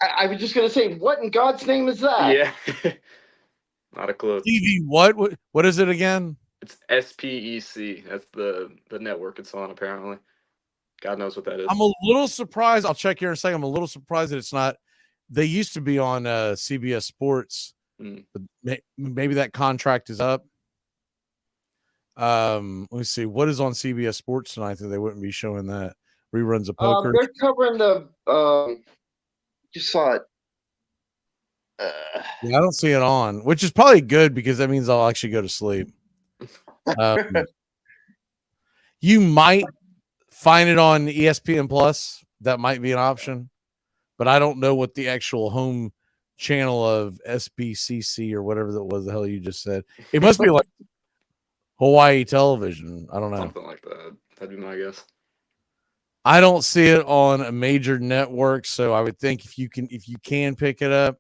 I was just gonna say, what in God's name is that? Yeah, not a clue. TV what? What is it again? It's SPEC. That's the network it's on, apparently. God knows what that is. I'm a little surprised. I'll check here in a second. I'm a little surprised that it's not. They used to be on CBS Sports. But maybe that contract is up. Let me see. What is on CBS Sports tonight that they wouldn't be showing that? Reruns of poker. They're covering the. Just saw it. Yeah, I don't see it on, which is probably good because that means I'll actually go to sleep. You might find it on ESPN Plus. That might be an option, but I don't know what the actual home channel of SBCC or whatever that was the hell you just said. It must be like Hawaii Television. I don't know. Something like that. That'd be my guess. I don't see it on a major network, so I would think if you can pick it up,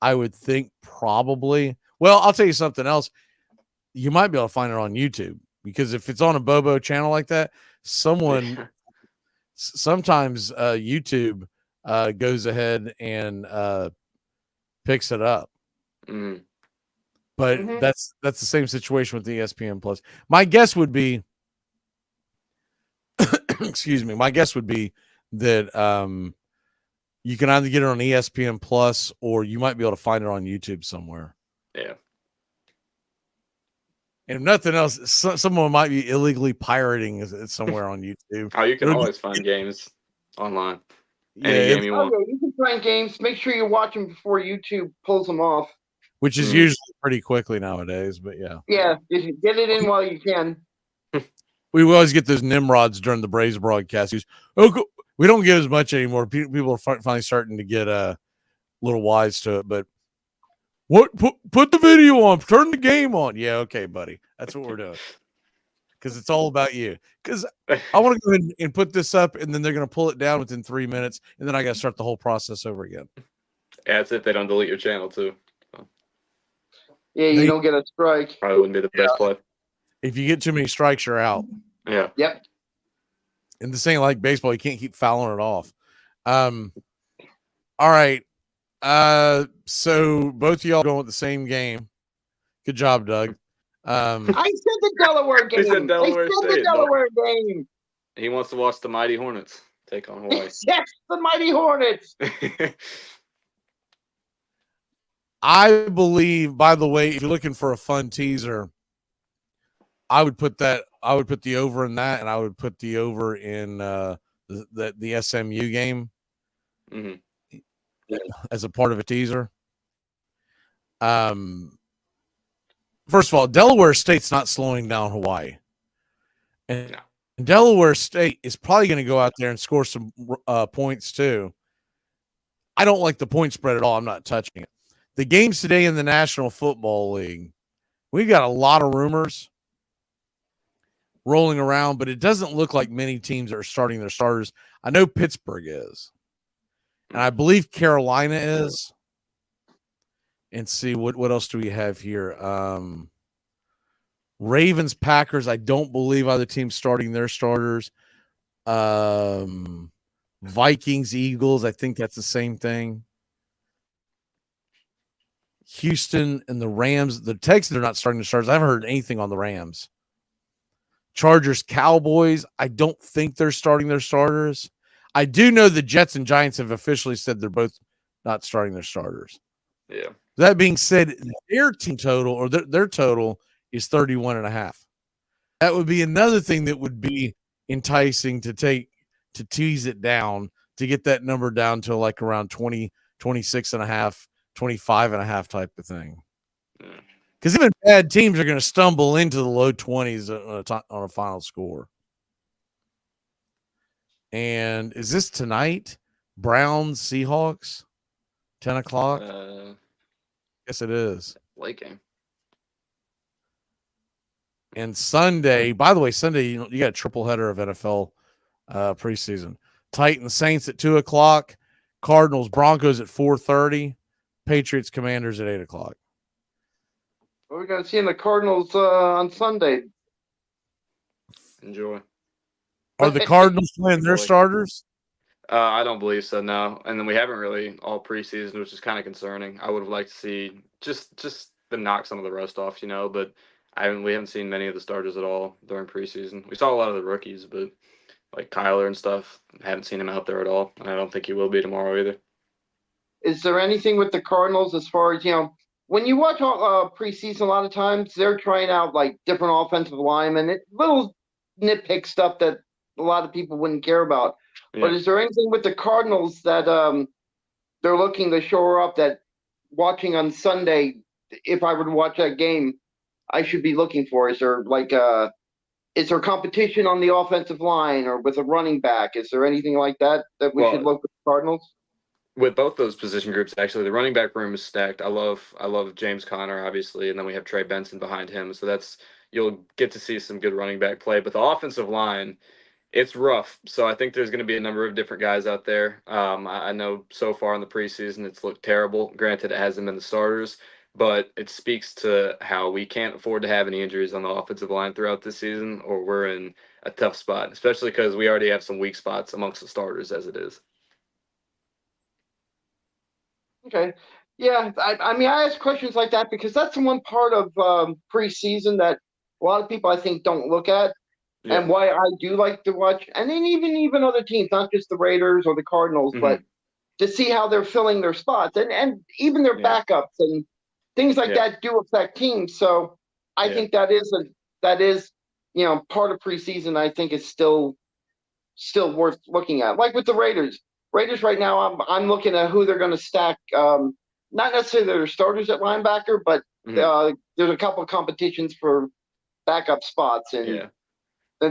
I would think probably. Well, I'll tell you something else. You might be able to find it on YouTube because if it's on a Bobo channel like that, sometimes YouTube goes ahead and picks it up. But that's the same situation with the ESPN Plus. My guess would be, excuse me, my guess would be that you can either get it on ESPN Plus or you might be able to find it on YouTube somewhere. Yeah. And if nothing else, someone might be illegally pirating it somewhere on YouTube. Oh, you can always find games online. Yeah, Any game you want. You can find games. Make sure you watch them before YouTube pulls them off. which is usually pretty quickly nowadays. But yeah, Yeah, just get it in while you can. we always get those Nimrods during the Braves broadcast. We don't get as much anymore. People are finally starting to get a little wise to it. But what? Put the video on. Turn the game on. Yeah, okay, buddy. That's what we're doing. Because it's all about you. Because I want to go ahead and put this up, and then they're going to pull it down within 3 minutes, and then I got to start the whole process over again. Yeah, that's if they don't delete your channel too. Yeah, you don't get a strike. Probably wouldn't be the best play. If you get too many strikes, you're out. Yeah. Yep. And this ain't like baseball. You can't keep fouling it off. All right. So both of y'all going with the same game. Good job, Doug. I said the Delaware game. He said Delaware the State, Delaware game. He wants to watch the Mighty Hornets take on Hawaii. Yes, the Mighty Hornets. I believe, by the way, if you're looking for a fun teaser, I would put the over in that, and I would put the over in the SMU game as a part of a teaser. First of all, Delaware State's not slowing down Hawaii. And Delaware State is probably going to go out there and score some points too. I don't like the point spread at all. I'm not touching it. The games today in the National Football League, we've got a lot of rumors rolling around, but it doesn't look like many teams are starting their starters. I know Pittsburgh is, and I believe Carolina is. And see what else do we have here? Ravens, Packers. I don't believe either team starting their starters. Vikings, Eagles. I think that's the same thing. Houston and the Rams. The Texans are not starting their starters. I haven't heard anything on the Rams. Chargers, Cowboys. I don't think they're starting their starters. I do know the Jets and Giants have officially said they're both not starting their starters. Yeah. That being said, their team total or their total is 31.5. That would be another thing that would be enticing to tease it down to get that number down to like around 20, 26.5, 25.5 type of thing. Because even bad teams are going to stumble into the low 20s on a final score. And is this tonight? Browns, Seahawks, 10 o'clock? Yes, it is. Late game. And Sunday, by the way, Sunday, you got a triple header of NFL preseason. Titans, Saints at 2 o'clock. Cardinals, Broncos at 4:30. Patriots, Commanders at 8 o'clock. What are we going to see in the Cardinals on Sunday? Enjoy. Are the Cardinals playing their starters? I don't believe so, no. And then we haven't really all preseason, which is kind of concerning. I would have liked to see just them knock some of the rust off, but we haven't seen many of the starters at all during preseason. We saw a lot of the rookies, but like Kyler and stuff, haven't seen him out there at all. And I don't think he will be tomorrow either. Is there anything with the Cardinals as far as, when you watch preseason, a lot of times they're trying out like different offensive linemen, little nitpick stuff that a lot of people wouldn't care about. Yeah. But is there anything with the Cardinals that they're looking to shore up that watching on Sunday, if I were to watch that game, I should be looking for? Is there is there competition on the offensive line or with a running back? Is there anything like that we should look with the Cardinals? With both those position groups, actually, the running back room is stacked. I love James Conner, obviously, and then we have Trey Benson behind him. So you'll get to see some good running back play. But the offensive line, it's rough. So I think there's going to be a number of different guys out there. I know so far in the preseason it's looked terrible. Granted, it hasn't been the starters, but it speaks to how we can't afford to have any injuries on the offensive line throughout this season, or we're in a tough spot, especially because we already have some weak spots amongst the starters as it is. Okay. Yeah, I mean, I ask questions like that because that's the one part of preseason that a lot of people, I think, don't look at. Yeah. And why I do like to watch, and then even other teams, not just the Raiders or the Cardinals, but to see how they're filling their spots and even their backups and things like that do affect teams. So I think that is part of preseason. I think is still worth looking at. Like with the Raiders right now, I'm looking at who they're going to stack not necessarily their starters at linebacker, but there's a couple of competitions for backup spots and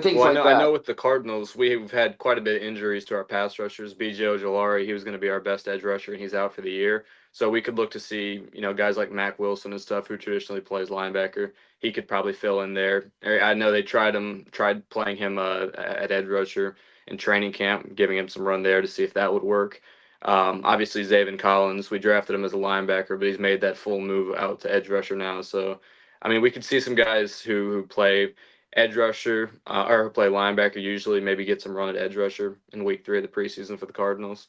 things Well, like I that. know with the Cardinals, we've had quite a bit of injuries to our pass rushers. B.J. Ojolari, he was going to be our best edge rusher, and he's out for the year. So we could look to see, guys like Mac Wilson and stuff who traditionally plays linebacker. He could probably fill in there. I know they tried playing him at edge rusher in training camp, giving him some run there to see if that would work. Obviously, Zaven Collins, we drafted him as a linebacker, but he's made that full move out to edge rusher now. So, I mean, we could see some guys who play edge rusher or play linebacker usually, maybe get some run at edge rusher in week 3 of the preseason for the Cardinals.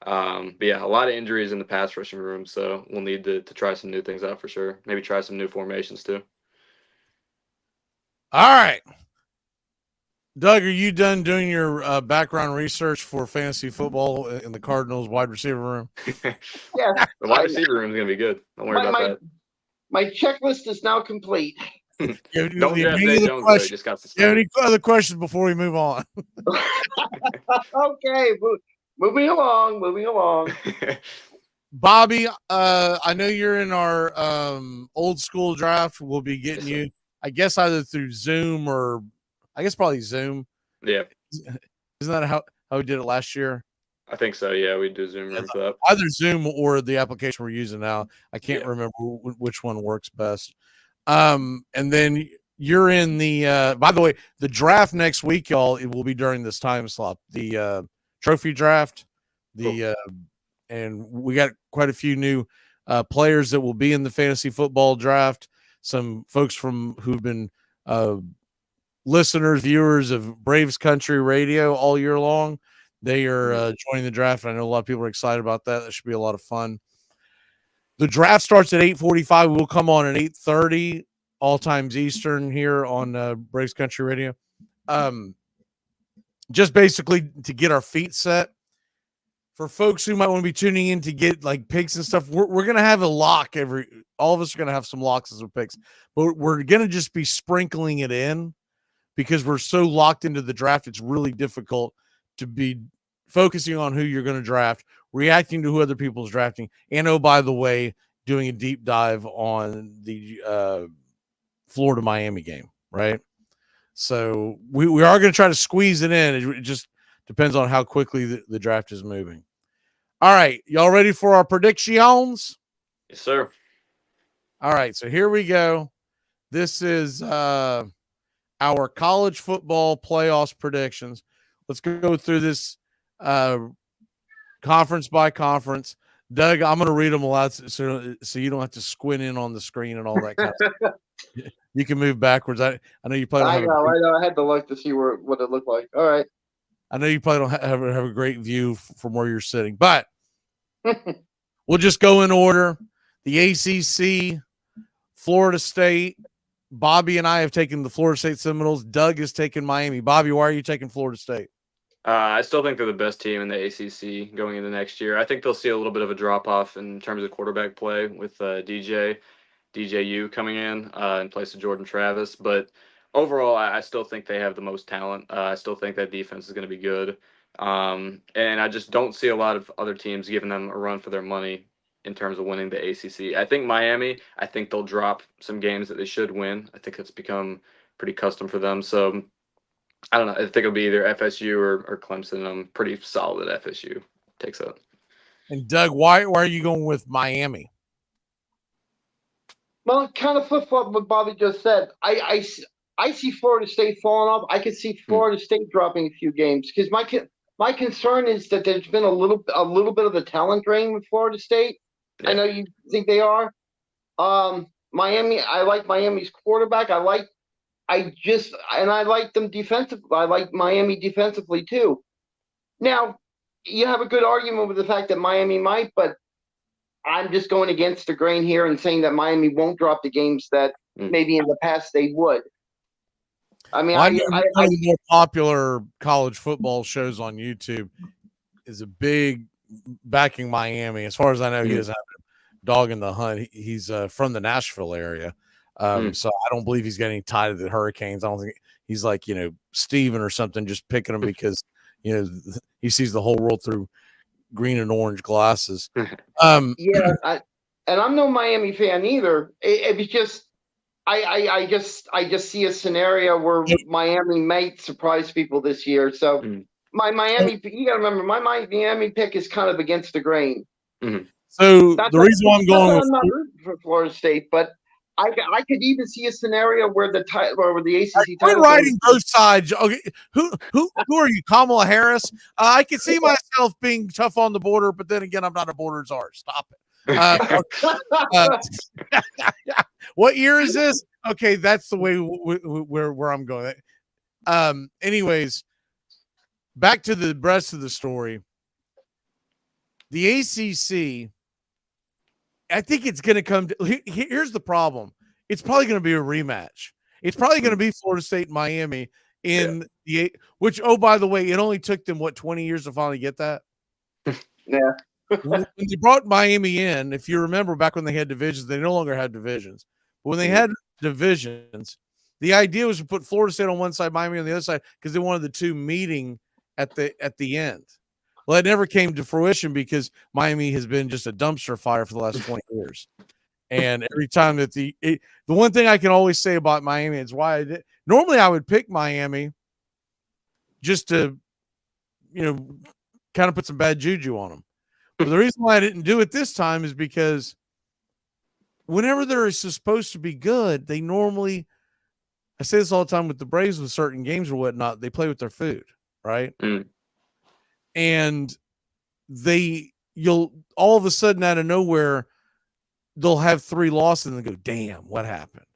But yeah, a lot of injuries in the pass rushing room, so we'll need to try some new things out for sure. Maybe try some new formations too. All right. Doug, are you done doing your background research for fantasy football in the Cardinals wide receiver room? Yeah, the wide receiver room is going to be good. Don't worry about that. My checklist is now complete. Don't draft Zay Jones, though. He just got suspended. Any other questions before we move on? Okay, moving along. Bobby, I know you're in our old school draft. We'll be getting you, I guess, either through Zoom or I guess probably Zoom. Yeah. Isn't that how we did it last year? I think so, yeah. We do Zoom room for that. Either Zoom or the application we're using now. I can't remember which one works best. And then you're in the by the way, the draft next week, y'all, it will be during this time slot. The trophy draft. And we got quite a few new players that will be in the fantasy football draft. Some folks who've been listeners, viewers of Braves Country Radio all year long. They are joining the draft. I know a lot of people are excited about that. That should be a lot of fun. The draft starts at 8:45. We'll come on at 8:30, all times Eastern here on Braves Country Radio. Just basically to get our feet set. For folks who might want to be tuning in to get like picks and stuff, we're going to have a lock all of us are going to have some locks as picks, but we're going to just be sprinkling it in because we're so locked into the draft. It's really difficult to be focusing on who you're going to draft, reacting to who other people's drafting. And oh, by the way, doing a deep dive on the Florida Miami game. Right. So we are going to try to squeeze it in. It just depends on how quickly the draft is moving. All right. Y'all ready for our predictions? Yes, sir. All right. So here we go. This is our college football playoffs predictions. Let's go through this conference by conference. Doug, I'm going to read them aloud so you don't have to squint in on the screen and all that kind of stuff. You can move backwards. I know you probably don't I know. I had to look to see what it looked like. All right. I know you probably don't have a great view from where you're sitting, but we'll just go in order. The ACC, Florida State. Bobby and I have taken the Florida State Seminoles. Doug has taken Miami. Bobby, why are you taking Florida State? I still think they're the best team in the ACC going into next year. I think they'll see a little bit of a drop-off in terms of quarterback play with DJU coming in place of Jordan Travis. But overall, I still think they have the most talent. I still think that defense is going to be good. And I just don't see a lot of other teams giving them a run for their money in terms of winning the ACC. I think Miami, they'll drop some games that they should win. I think it's become pretty custom for them. So I don't know. I think it'll be either FSU or Clemson. I'm pretty solid that FSU takes that. And Doug, why are you going with Miami? Well, kind of flip-flop what Bobby just said. I see Florida State falling off. I could see Florida State dropping a few games because my concern is that there's been a little bit of the talent drain with Florida State. Yeah. I know you think they are. Miami, I like Miami's quarterback. I like them defensively. I like Miami defensively too. Now, you have a good argument with the fact that Miami might, but I'm just going against the grain here and saying that Miami won't drop the games that maybe in the past they would. I mean, one of the more popular college football shows on YouTube is a big backing Miami. As far as I know, he doesn't have a dog in the hunt. He's from the Nashville area. So I don't believe he's getting tied to the Hurricanes. I don't think he's like, Steven or something, just picking them because, he sees the whole world through green and orange glasses. Yeah. and I'm no Miami fan either. It was just I just see a scenario where Miami might surprise people this year. So my Miami, you got to remember, my Miami pick is kind of against the grain. So That's the reason why I'm going I'm not rooting for Florida State, but I could even see a scenario where the ACC we're title riding game. both sides. Okay, who are you, Kamala Harris? I can see myself being tough on the border, but then again, I'm not a border czar. Stop it. What year is this? Okay, that's the way where I'm going. Anyways, back to the rest of the story. The ACC, I think it's going to come to, here's the problem. It's probably going to be a rematch. It's probably going to be Florida State and Miami in which, oh, by the way, it only took them, 20 years to finally get that? Yeah. When they brought Miami in, if you remember back when they had divisions, they no longer had divisions. But when they had divisions, the idea was to put Florida State on one side, Miami on the other side, because they wanted the two meeting at the end. Well, it never came to fruition because Miami has been just a dumpster fire for the last 20 years. And every time that the one thing I can always say about Miami is why normally I would pick Miami just to, kind of put some bad juju on them. But the reason why I didn't do it this time is because whenever they're supposed to be good, they normally, I say this all the time with the Braves with certain games or whatnot, they play with their food, right? And you'll all of a sudden out of nowhere, they'll have 3 losses and they go, damn, what happened?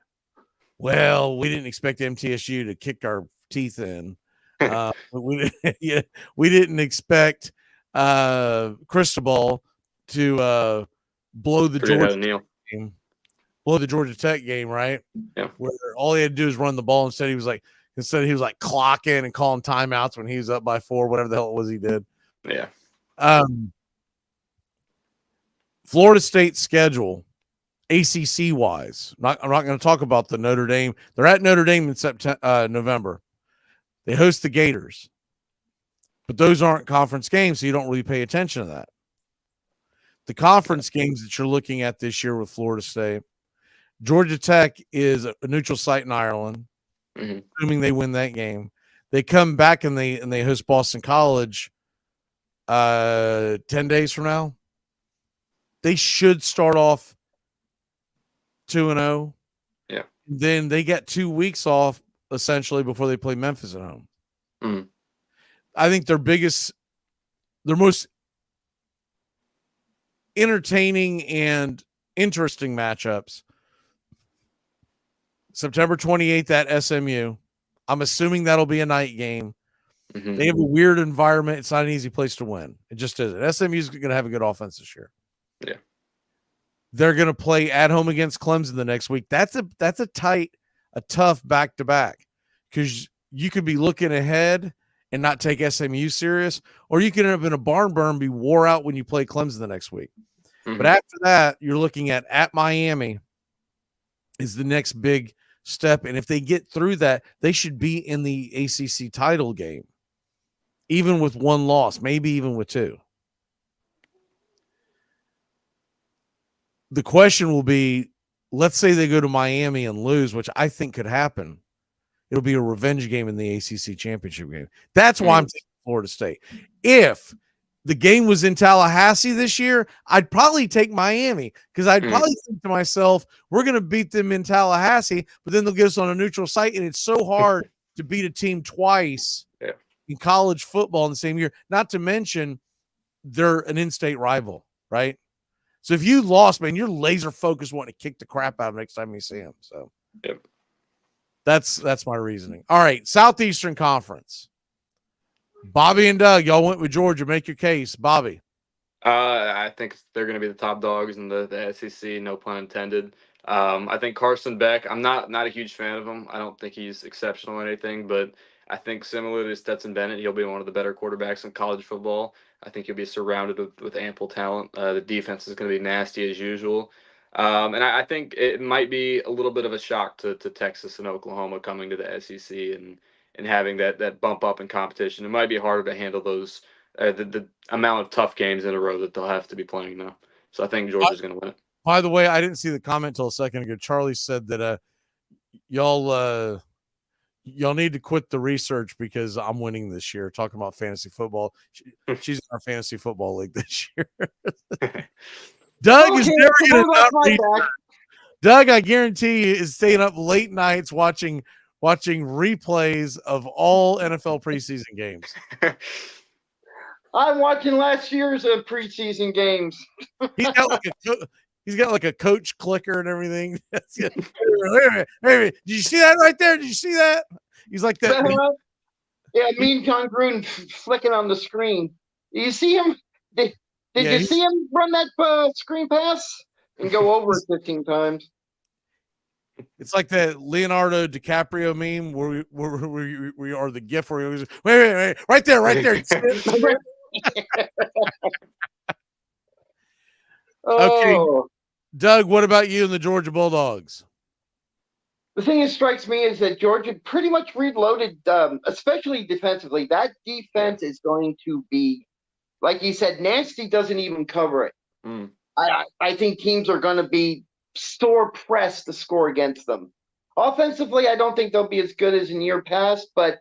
Well, we didn't expect MTSU to kick our teeth in. We didn't expect Cristobal to blow the Georgia game, blow the Georgia Tech game, right? Yeah. Where all he had to do is run the ball. Instead he was like clocking and calling timeouts when he was up by 4, whatever the hell it was he did. Yeah. Florida State's schedule, ACC wise. I'm not going to talk about the Notre Dame. They're at Notre Dame in November. They host the Gators, but those aren't conference games, so you don't really pay attention to that. The conference games that you're looking at this year with Florida State, Georgia Tech is a neutral site in Ireland, assuming they win that game. They come back and they host Boston College 10 days from now. They should start off 2-0. Yeah. Then they get 2 weeks off essentially before they play Memphis at home. I think their most entertaining and interesting matchups, September 28th at SMU. I'm assuming that'll be a night game. They have a weird environment. It's not an easy place to win. It just isn't. SMU's going to have a good offense this year. Yeah. They're going to play at home against Clemson the next week. That's a tough back-to-back, because you could be looking ahead and not take SMU serious, or you could end up in a barn burn, be wore out when you play Clemson the next week. But after that, you're looking at Miami is the next big step. And if they get through that, they should be in the ACC title game, even with 1 loss, maybe even with 2. The question will be, let's say they go to Miami and lose, which I think could happen. It'll be a revenge game in the ACC championship game. That's why I'm taking Florida State. If the game was in Tallahassee this year, I'd probably take Miami, because I'd probably think to myself, we're going to beat them in Tallahassee, but then they'll get us on a neutral site, and it's so hard to beat a team twice in college football in the same year. Not to mention they're an in-state rival, right? So if you lost, man, you're laser focused wanting to kick the crap out of next time you see them. So that's my reasoning. All right, Southeastern Conference. Bobby and Doug, y'all went with Georgia. Make your case, Bobby. I think they're going to be the top dogs in the SEC. No pun intended. I think Carson Beck. I'm not a huge fan of him. I don't think he's exceptional or anything, but I think similar to Stetson Bennett, he'll be one of the better quarterbacks in college football. I think he'll be surrounded with ample talent. The defense is going to be nasty as usual. And I think it might be a little bit of a shock to Texas and Oklahoma coming to the SEC and having that bump up in competition. It might be harder to handle those the amount of tough games in a row that they'll have to be playing now. So I think Georgia's going to win it. By the way, I didn't see the comment till a second ago. Charlie said that y'all need to quit the research because I'm winning this year. Talking about fantasy football, she's in our fantasy football league this year. Doug is never going to not Doug, I guarantee you, is staying up late nights watching replays of all NFL preseason games. I'm watching last year's preseason games. He's got like a coach clicker and everything. Hey, did you see that right there? Did you see that? He's like that. Yeah, Mean John Gruden flicking on the screen. You see him? Did you see him run that screen pass and go over it 15 times? It's like that Leonardo DiCaprio meme where we are the GIF where he was wait, right there. Okay, Doug, what about you and the Georgia Bulldogs? The thing that strikes me is that Georgia pretty much reloaded, especially defensively. That defense is going to be, like you said, nasty doesn't even cover it. Mm. I think teams are going to be store pressed to score against them. Offensively, I don't think they'll be as good as in year past, but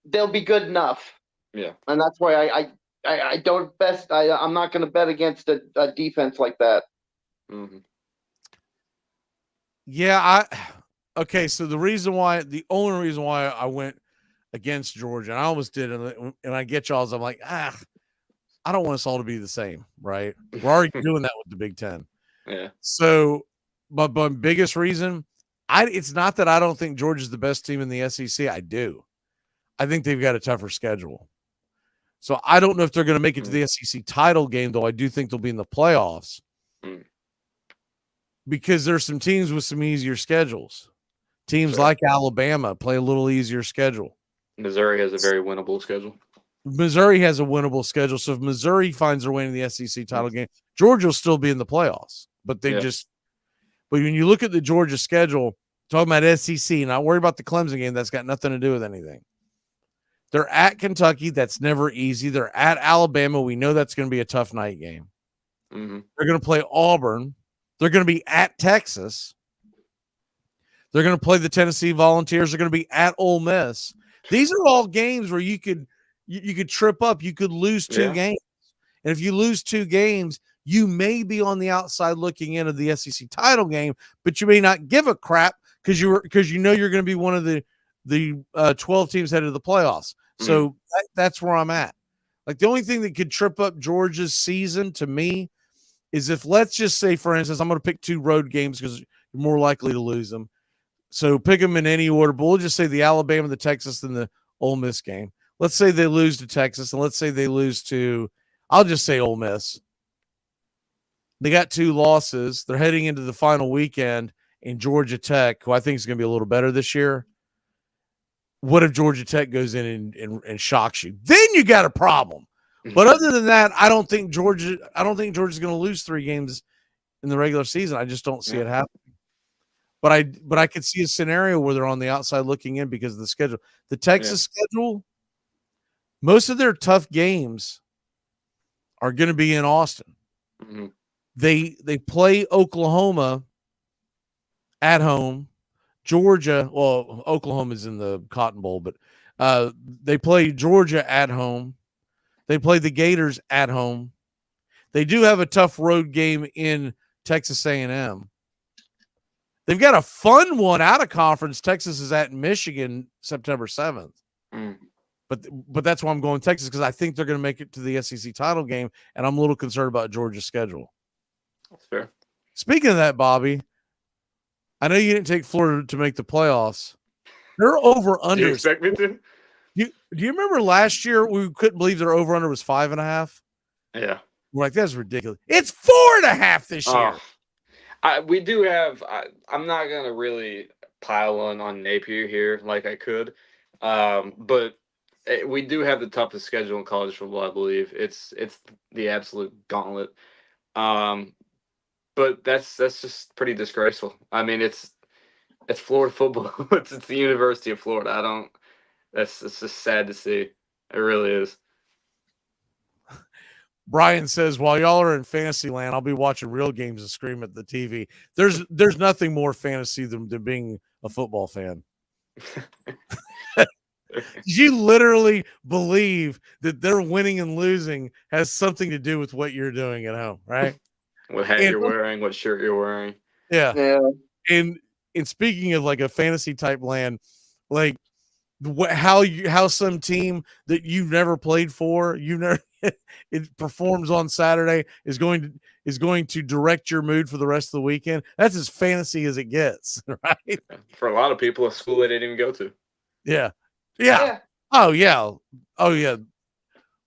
they'll be good enough. Yeah, and that's why I don't best. I'm not going to bet against a defense like that. Mm-hmm. Yeah, okay. So the only reason why I went against Georgia, and I almost did, and I get y'all's. I'm like, I don't want us all to be the same, right? We're already doing that with the Big Ten. Yeah. So, but biggest reason, it's not that I don't think Georgia's the best team in the SEC. I do. I think they've got a tougher schedule. So I don't know if they're going to make it to the SEC title game, though I do think they'll be in the playoffs. Because there's some teams with some easier schedules. Teams like Alabama play a little easier schedule. Missouri has a very winnable schedule. Missouri has a winnable schedule. So if Missouri finds their way in the SEC title game, Georgia will still be in the playoffs. But but when you look at the Georgia schedule, talking about SEC, not worry about the Clemson game. That's got nothing to do with anything. They're at Kentucky. That's never easy. They're at Alabama. We know that's going to be a tough night game. Mm-hmm. They're going to play Auburn. They're going to be at Texas. They're going to play the Tennessee Volunteers. They're going to be at Ole Miss. These are all games where you could trip up. You could lose two games. And if you lose two games, you may be on the outside looking into the SEC title game, but you may not give a crap because you know you're going to be one of the 12 teams headed to the playoffs. So that's where I'm at. Like the only thing that could trip up Georgia's season to me is if, let's just say, for instance, I'm going to pick two road games because you're more likely to lose them. So pick them in any order, but we'll just say the Alabama, the Texas, and the Ole Miss game. Let's say they lose to Texas, and let's say they lose to, I'll just say Ole Miss. They got two losses. They're heading into the final weekend in Georgia Tech, who I think is going to be a little better this year. What if Georgia Tech goes in and shocks you? Then you got a problem. But other than that, I don't think Georgia's going to lose 3 games in the regular season. I just don't see it happening. But I could see a scenario where they're on the outside looking in because of the schedule. The Texas schedule, most of their tough games are going to be in Austin. Mm-hmm. They play Oklahoma at home. Georgia, well, Oklahoma's in the Cotton Bowl, but they play Georgia at home. They play the Gators at home. They do have a tough road game in Texas A&M. They've got a fun one out of conference. Texas is at Michigan September 7th. But that's why I'm going Texas, because I think they're going to make it to the SEC title game, and I'm a little concerned about Georgia's schedule. That's fair. Speaking of that, Bobby, I know you didn't take Florida to make the playoffs. They're over under. Do you expect me to? Do you remember last year we couldn't believe their over under was 5.5? Yeah. We're like, that's ridiculous. It's 4.5 this year. We do have. I'm not gonna really pile on Napier here like I could, but we do have the toughest schedule in college football. I believe it's the absolute gauntlet. But that's just pretty disgraceful. I mean, it's Florida football. it's the University of Florida. It's just sad to see. It really is. Brian says, while y'all are in fantasy land, I'll be watching real games and scream at the TV. There's nothing more fantasy than being a football fan. You literally believe that their winning and losing has something to do with what you're doing at home, right? What hat you're wearing, what shirt you're wearing. Yeah. And speaking of like a fantasy type land, like how some team that you've never played for, it performs on Saturday is going to direct your mood for the rest of the weekend. That's as fantasy as it gets, right? For a lot of people, a school they didn't even go to. Yeah. Oh yeah. The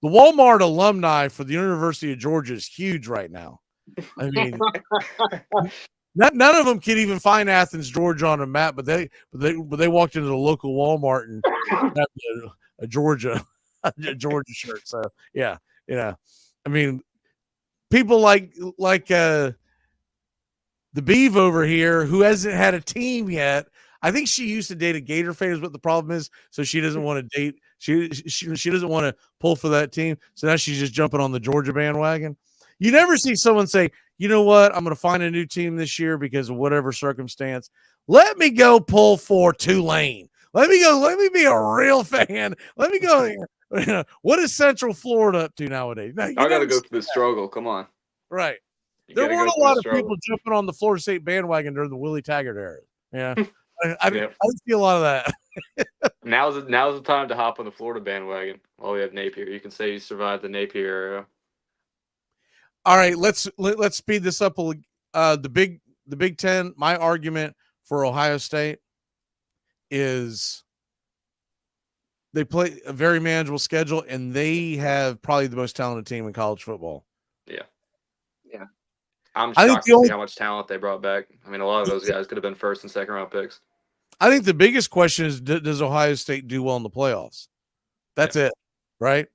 Walmart alumni for the University of Georgia is huge right now. I mean, none of them can even find Athens, Georgia on a map, but they walked into the local Walmart and had a Georgia shirt. So yeah. I mean, people like the Beeve over here who hasn't had a team yet. I think she used to date a Gator fan is what the problem is. So she doesn't want to date. She doesn't want to pull for that team. So now she's just jumping on the Georgia bandwagon. You never see someone say, you know what? I'm going to find a new team this year because of whatever circumstance. Let me go pull for Tulane. Let me be a real fan. Let me go here. What is Central Florida up to nowadays? No, I got to go through the struggle. Come on. Right. There weren't a lot of people jumping on the Florida State bandwagon during the Willie Taggart era. Yeah. I didn't see a lot of that. Now's the time to hop on the Florida bandwagon while we have Napier. You can say you survived the Napier era. All right, let's speed this up. The Big Ten. My argument for Ohio State is they play a very manageable schedule, and they have probably the most talented team in college football. Yeah. I'm shocked to see how much talent they brought back. I mean, a lot of those guys could have been first and second round picks. I think the biggest question is, does Ohio State do well in the playoffs? That's it, right?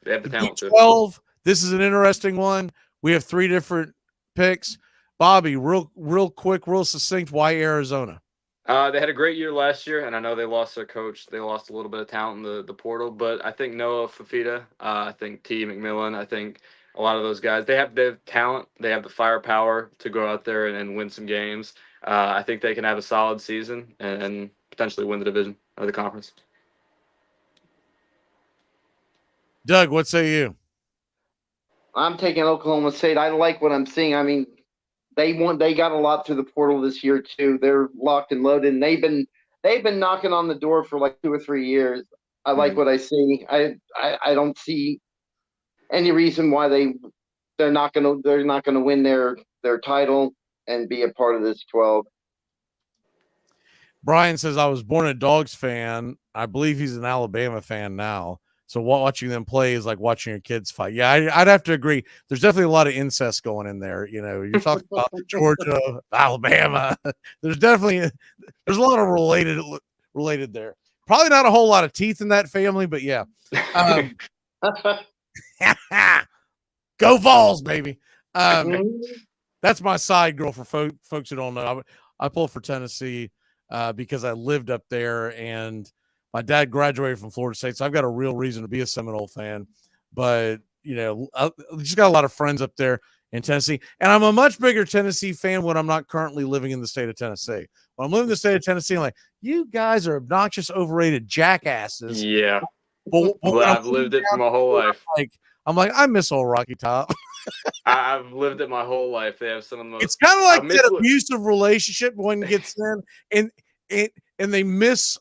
They have the talent. 12. This is an interesting one. We have 3 different picks. Bobby, real quick, real succinct. Why Arizona? They had a great year last year, and I know they lost their coach. They lost a little bit of talent in the portal, but I think Noah Fafita, I think T. McMillan, I think a lot of those guys, they have talent. They have the firepower to go out there and win some games. I think they can have a solid season and potentially win the division or the conference. Doug, what say you? I'm taking Oklahoma State. I like what I'm seeing. I mean, they got a lot through the portal this year too. They're locked and loaded, and they've been knocking on the door for like 2 or 3 years. I like what I see. I don't see any reason why they're not gonna win their title and be a part of this 12. Brian says, I was born a Dogs fan. I believe he's an Alabama fan now. So watching them play is like watching your kids fight. Yeah, I'd have to agree. There's definitely a lot of incest going in there. You know, you're talking about Georgia, Alabama. There's a lot of related there. Probably not a whole lot of teeth in that family, but yeah. Go Vols, baby. That's my side girl for folks who don't know. I pull for Tennessee because I lived up there and my dad graduated from Florida State, so I've got a real reason to be a Seminole fan. But, you know, I just got a lot of friends up there in Tennessee. And I'm a much bigger Tennessee fan when I'm not currently living in the state of Tennessee. When I'm living in the state of Tennessee, I'm like, you guys are obnoxious, overrated jackasses. Yeah. But I've lived it for my whole life. I'm like, I miss old Rocky Top. I've lived it my whole life. They have some of the most. It's kind of like that abusive relationship one gets in, and they miss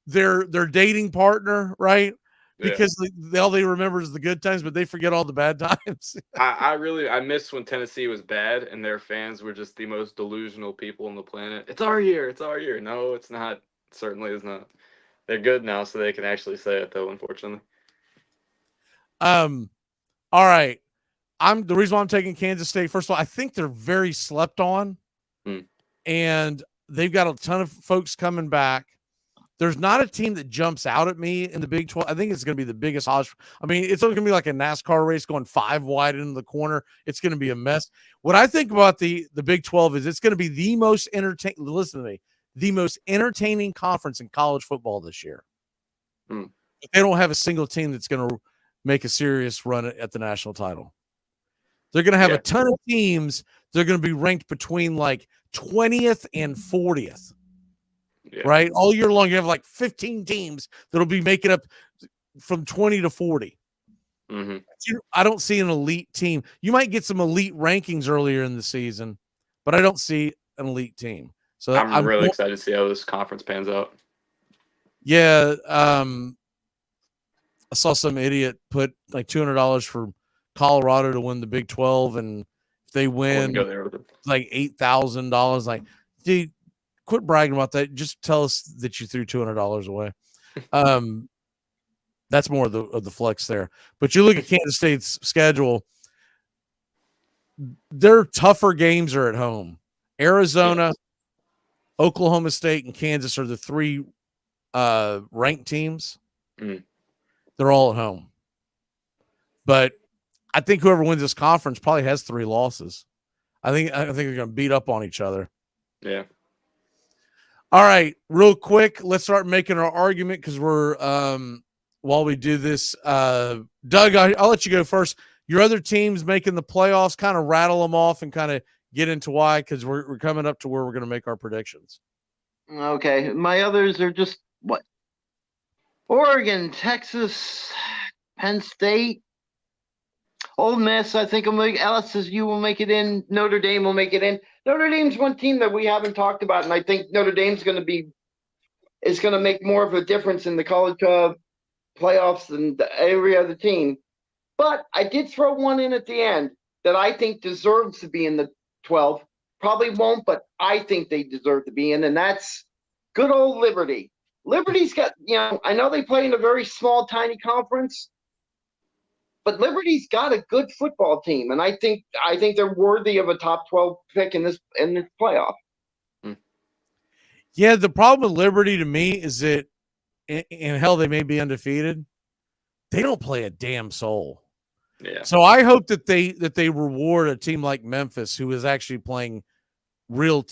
their dating partner, right? Because all they remember is the good times, but they forget all the bad times. I miss when Tennessee was bad and their fans were just the most delusional people on the planet. It's our year. It's our year. No, it's not. It certainly is not. They're good now, so they can actually say it, though, unfortunately. All right. The reason why I'm taking Kansas State, first of all, I think they're very slept on, and they've got a ton of folks coming back. There's not a team that jumps out at me in the Big 12. I think it's going to be the biggest hodge. I mean, it's going to be like a NASCAR race going 5 wide into the corner. It's going to be a mess. What I think about the Big 12 is it's going to be the most entertaining. Listen to me, the most entertaining conference in college football this year. They don't have a single team that's going to make a serious run at the national title. They're going to have Yeah. a ton of teams. They're going to be ranked between like 20th and 40th, right? All year long, you have like 15 teams that'll be making up from 20 to 40. Mm-hmm. I don't see an elite team. You might get some elite rankings earlier in the season, but I don't see an elite team. So I'm really excited to see how this conference pans out. Yeah, I saw some idiot put like $200 for Colorado to win the Big 12, and if they win, Go there with it. like $8,000. Like, dude, quit bragging about that. Just tell us that you threw $200 away. That's more of the flex there. But you look at Kansas State's schedule; their tougher games are at home. Arizona, Oklahoma State, and Kansas are the three ranked teams. They're all at home. But I think whoever wins this conference probably has 3 losses. I think they're going to beat up on each other. Yeah. All right, real quick, let's start making our argument because we're while we do this, Doug, I'll let you go first. Your other teams making the playoffs, kind of rattle them off and kind of get into why, because we're coming up to where we're going to make our predictions. Okay, my others are just what? Oregon, Texas, Penn State, Ole Miss. I think LSU will make it in. Notre Dame will make it in. Notre Dame's one team that we haven't talked about, and I think Notre Dame's going to make more of a difference in the college playoffs than every other team. But I did throw one in at the end that I think deserves to be in the 12. Probably won't, but I think they deserve to be in, and that's good old Liberty. Liberty's got, I know they play in a very small, tiny conference, but Liberty's got a good football team, and I think they're worthy of a top 12 pick in this playoff. Yeah, the problem with Liberty to me is that, and hell, they may be undefeated. They don't play a damn soul. Yeah. So I hope that they reward a team like Memphis, who is actually playing real.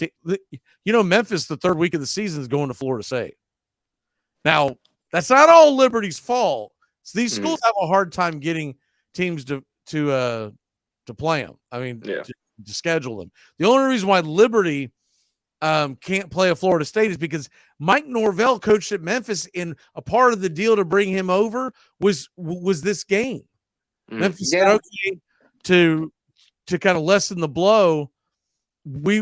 Memphis, the third week of the season, is going to Florida State. Now, that's not all Liberty's fault. So these schools have a hard time getting teams to play them. I mean, to schedule them. The only reason why Liberty can't play a Florida State is because Mike Norvell coached at Memphis, and a part of the deal to bring him over was this game. Memphis said, okay, to kind of lessen the blow, we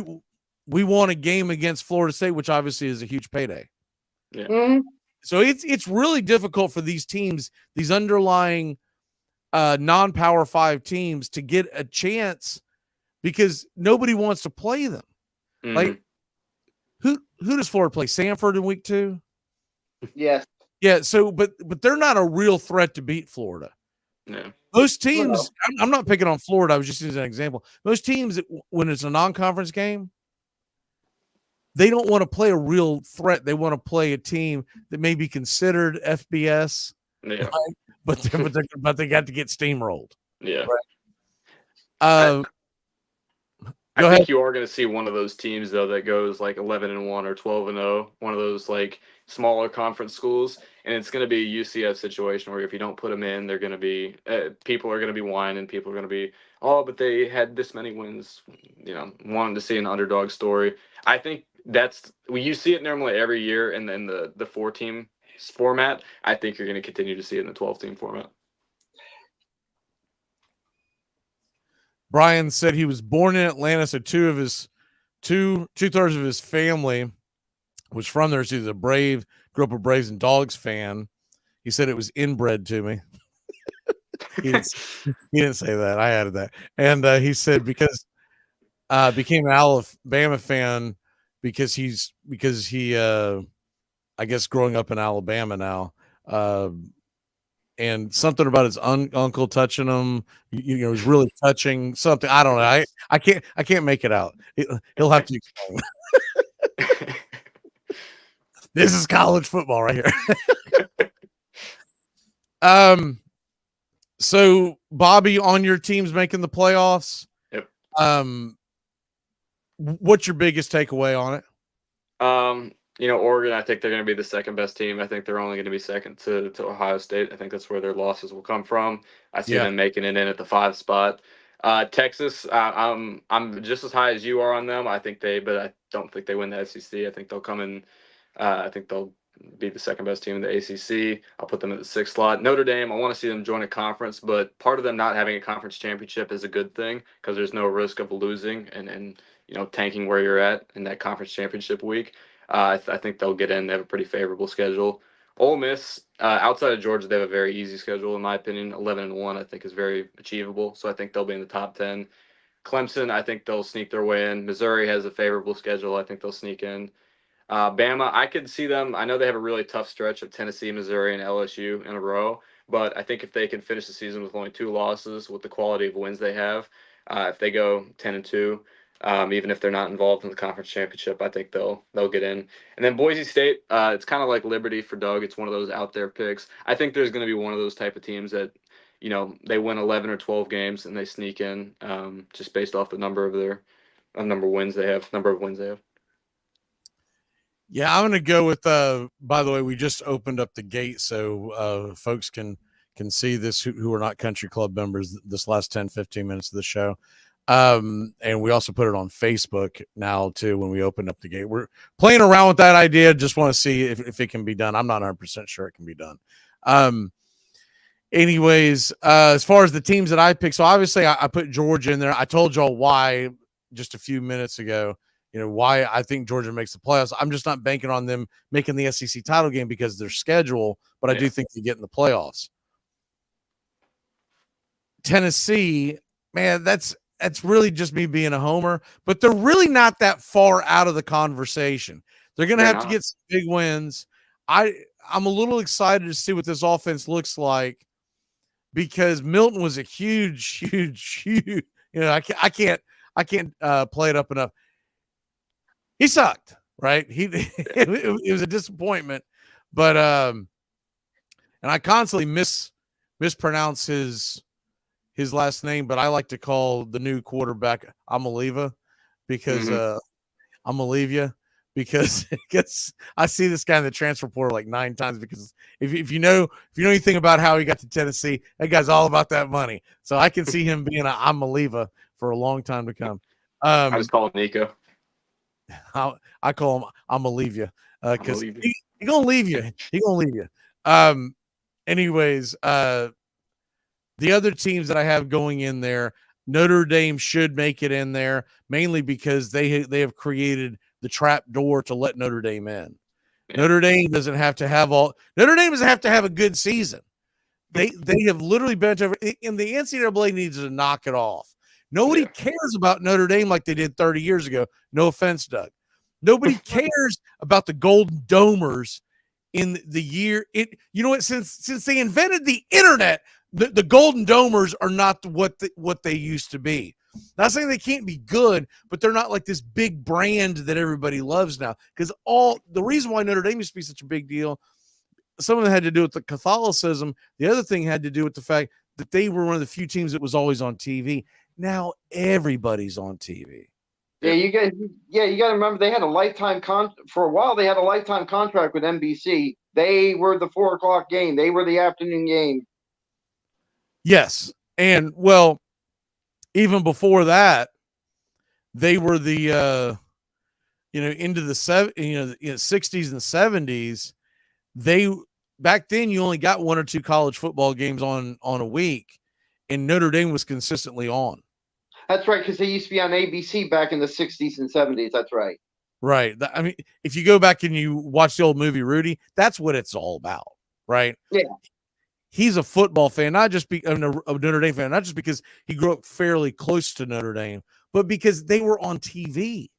want a game against Florida State, which obviously is a huge payday. Yeah. Mm-hmm. So it's really difficult for these teams, these underlying non-Power 5 teams, to get a chance because nobody wants to play them. Like, who does Florida play? Samford in week 2? Yes. Yeah. So, but they're not a real threat to beat Florida. No. Most teams, I'm not picking on Florida. I was just using an example. Most teams, when it's a non-conference game, they don't want to play a real threat. They want to play a team that may be considered FBS, right? but they got to get steamrolled. Yeah. Right? I think you are going to see one of those teams though that goes like 11-1 or 12-0, one of those like smaller conference schools, and it's going to be a UCF situation where if you don't put them in, they're going to be people are going to be whining, people are going to be, oh, but they had this many wins, wanting to see an underdog story. I think you see it normally every year, and then the 4-team format. I think you're going to continue to see it in the 12-team format. Brian said he was born in Atlanta, so two-thirds of his family was from there. So he's grew up a Braves and Dogs fan. He said it was inbred to me. he didn't say that. I added that. And he said because became an Alabama fan because he I guess growing up in Alabama now. And something about his uncle touching him, he's really touching something. I don't know. I can't make it out. He'll have to explain. This is college football right here. So Bobby, on your team's making the playoffs. Yep. What's your biggest takeaway on it? Oregon, I think they're going to be the second best team. I think they're only going to be second to Ohio State. I think that's where their losses will come from. I see them making it in at the 5 spot. Texas, I'm just as high as you are on them. But I don't think they win the SEC. I think they'll come in. I think they'll be the second best team in the ACC. I'll put them at the sixth slot. Notre Dame, I want to see them join a conference, but part of them not having a conference championship is a good thing because there's no risk of losing and tanking where you're at in that conference championship week. I think they'll get in. They have a pretty favorable schedule. Ole Miss, outside of Georgia, they have a very easy schedule in my opinion. 11-1, I think, is very achievable. So I think they'll be in the top 10. Clemson, I think they'll sneak their way in. Missouri has a favorable schedule. I think they'll sneak in. Bama, I could see them. I know they have a really tough stretch of Tennessee, Missouri, and LSU in a row, but I think if they can finish the season with only 2 losses, with the quality of wins they have, if they go 10-2, even if they're not involved in the conference championship, I think they'll get in. And then Boise State, it's kind of like Liberty for Doug. It's one of those out there picks. I think there's going to be one of those type of teams that they win 11 or 12 games and they sneak in, just based off the number of wins they have. Yeah, I'm going to go with, by the way, we just opened up the gate so folks can see this who are not country club members this last 10, 15 minutes of the show. And we also put it on Facebook now too when we open up the gate. We're playing around with that idea. Just want to see if it can be done. I'm not 100% sure it can be done. Anyways, as far as the teams that I picked, so obviously I put Georgia in there. I told y'all why just a few minutes ago. Why I think Georgia makes the playoffs. I'm just not banking on them making the SEC title game because of their schedule, but I do think they get in the playoffs. Tennessee, man, that's really just me being a homer, but they're really not that far out of the conversation. They're going to have to get some big wins. I'm a little excited to see what this offense looks like because Milton was a huge. I can't play it up enough. He sucked, right? It was a disappointment, but and I constantly mispronounce his last name, but I like to call the new quarterback Amaliva because I'm gonna leave you because I see this guy in the transfer portal like 9 times because if you know anything about how he got to Tennessee, that guy's all about that money. So I can see him being I'm gonna leave you for a long time to come. I just call him Nico. I call him I'm gonna leave you because he's gonna leave you. He's gonna leave you. Anyways, the other teams that I have going in there, Notre Dame should make it in there mainly because they have created the trap door to let Notre Dame in. Yeah. Notre Dame doesn't have to have a good season. They have literally bent over, and the NCAA needs to knock it off. Nobody cares about Notre Dame like they did 30 years ago. No offense, Doug. Nobody cares about the Golden Domers in the year. Since they invented the internet, the Golden Domers are not what they used to be. Not saying they can't be good, but they're not like this big brand that everybody loves now. Because the reason why Notre Dame used to be such a big deal, some of it had to do with the Catholicism. The other thing had to do with the fact that they were one of the few teams that was always on TV. Now everybody's on TV. Yeah, you got to remember they had a lifetime for a while. They had a lifetime contract with NBC. They were the 4:00 game. They were the afternoon game. Yes, and well, even before that, they were the into the 60s and 70s. Back then you only got 1 or 2 college football games on a week, and Notre Dame was consistently on. That's right, because they used to be on ABC back in the 60s and 70s. That's right. Right. I mean, if you go back and you watch the old movie Rudy, that's what it's all about, right? Yeah. He's a football fan, not just a Notre Dame fan, not just because he grew up fairly close to Notre Dame, but because they were on TV,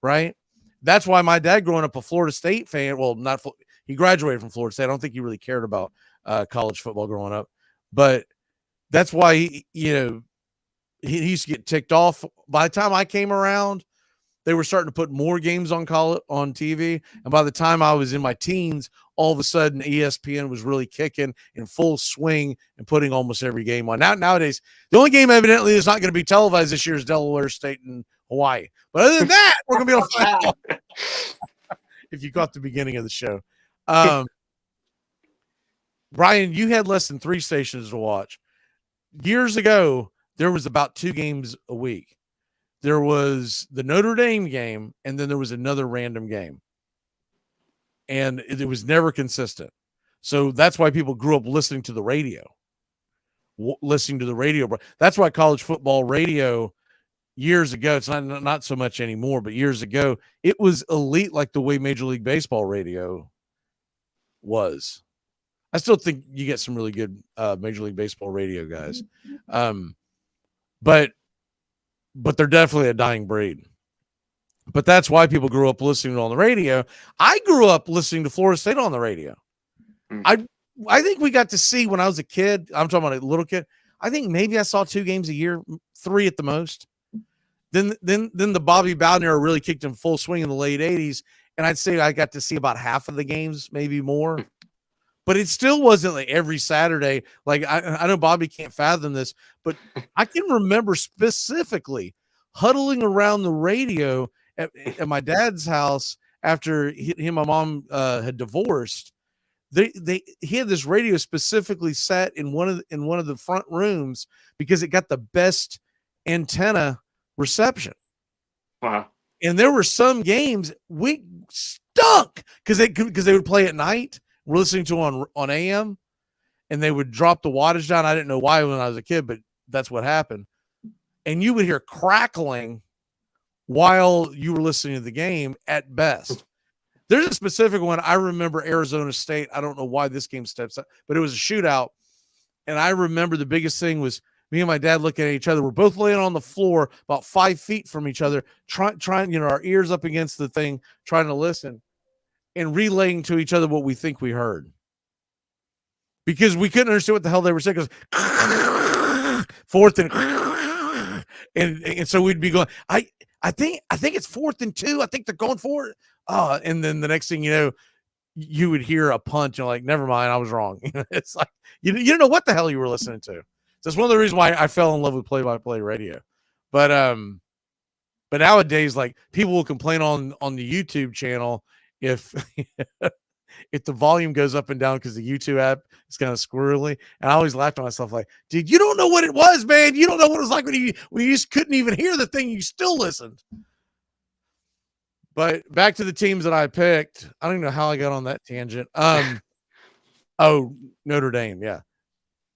right? That's why my dad, growing up a Florida State fan, he graduated from Florida State. I don't think he really cared about college football growing up, but that's why he used to get ticked off. By the time I came around, they were starting to put more games on TV. And by the time I was in my teens, all of a sudden ESPN was really kicking in full swing and putting almost every game on. Nowadays, the only game evidently is not going to be televised this year is Delaware State and Hawaii. But other than that, we're going to be able to find out if you caught the beginning of the show. Brian, you had less than 3 stations to watch. Years ago, there was about 2 games a week. There was the Notre Dame game, and then there was another random game. And it was never consistent. So that's why people grew up listening to the radio. Listening to the radio. That's why college football radio years ago, it's not so much anymore, but years ago, it was elite like the way Major League Baseball radio was. I still think you get some really good Major League Baseball radio guys. But they're definitely a dying breed. But that's why people grew up listening on the radio. I grew up listening to Florida State on the radio. I think we got to see when I was a kid, I'm talking about a little kid, I think maybe I saw 2 games a year, 3 at the most. Then the Bobby Bowden era really kicked in full swing in the late 80s, and I'd say I got to see about half of the games, maybe more. But it still wasn't like every Saturday. Like I know Bobby can't fathom this, but I can remember specifically huddling around the radio at my dad's house after he and my mom had divorced. He had this radio specifically set in one of the front rooms because it got the best antenna reception. Wow. And there were some games we stunk because they would play at night. We're listening to on AM, and they would drop the wattage down. I didn't know why when I was a kid, but that's what happened. And you would hear crackling while you were listening to the game at best. There's a specific one. I remember Arizona State. I don't know why this game steps up, but it was a shootout. And I remember the biggest thing was me and my dad looking at each other. We're both laying on the floor about 5 feet from each other, trying, our ears up against the thing, trying to listen and relaying to each other what we think we heard. Because we couldn't understand what the hell they were saying. Because fourth and so we'd be going, I think it's 4th and 2. I think they're going for it. And then the next thing you know, you would hear a punch. You're like, never mind, I was wrong. It's like you don't know what the hell you were listening to. So that's one of the reasons why I fell in love with play-by-play radio. But nowadays, like people will complain on the YouTube channel if if the volume goes up and down because the YouTube app is kind of squirrely. And I always laugh to myself like, dude, you don't know what it was, man. You don't know what it was like when you just couldn't even hear the thing. You still listened. But back to the teams that I picked. I don't even know how I got on that tangent. Notre Dame. Yeah.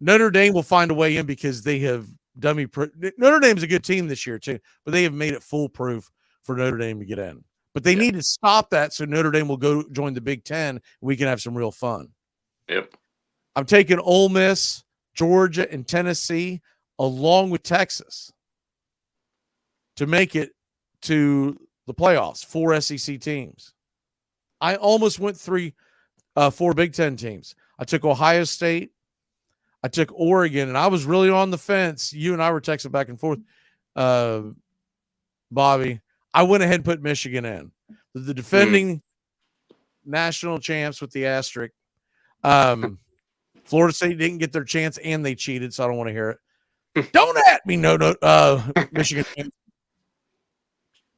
Notre Dame will find a way in because they have Notre Dame's a good team this year too, but they have made it foolproof for Notre Dame to get in. But they need to stop that so Notre Dame will go join the Big Ten. We can have some real fun. Yep. I'm taking Ole Miss, Georgia, and Tennessee along with Texas to make it to the playoffs, 4 SEC teams. I almost went 4 Big Ten teams. I took Ohio State. I took Oregon, and I was really on the fence. You and I were texting back and forth, Bobby. I went ahead and put Michigan in. The defending national champs with the asterisk. Florida State didn't get their chance, and they cheated, so I don't want to hear it. Don't at me, Michigan.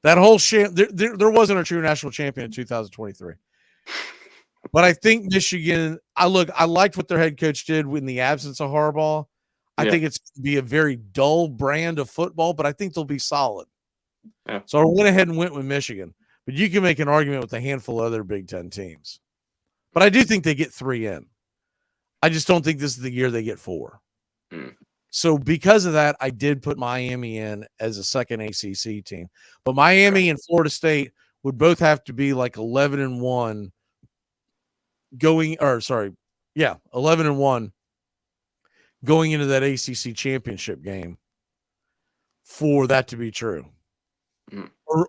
That whole there wasn't a true national champion in 2023. But I think Michigan, I liked what their head coach did in the absence of Harbaugh. I think it's going to be a very dull brand of football, but I think they'll be solid. Yeah. So I went ahead and went with Michigan. But you can make an argument with a handful of other Big Ten teams. But I do think they get 3 in. I just don't think this is the year they get 4. So because of that, I did put Miami in as a second ACC team. But Miami and Florida State would both have to be like 11-1 11-1 going into that ACC championship game for that to be true.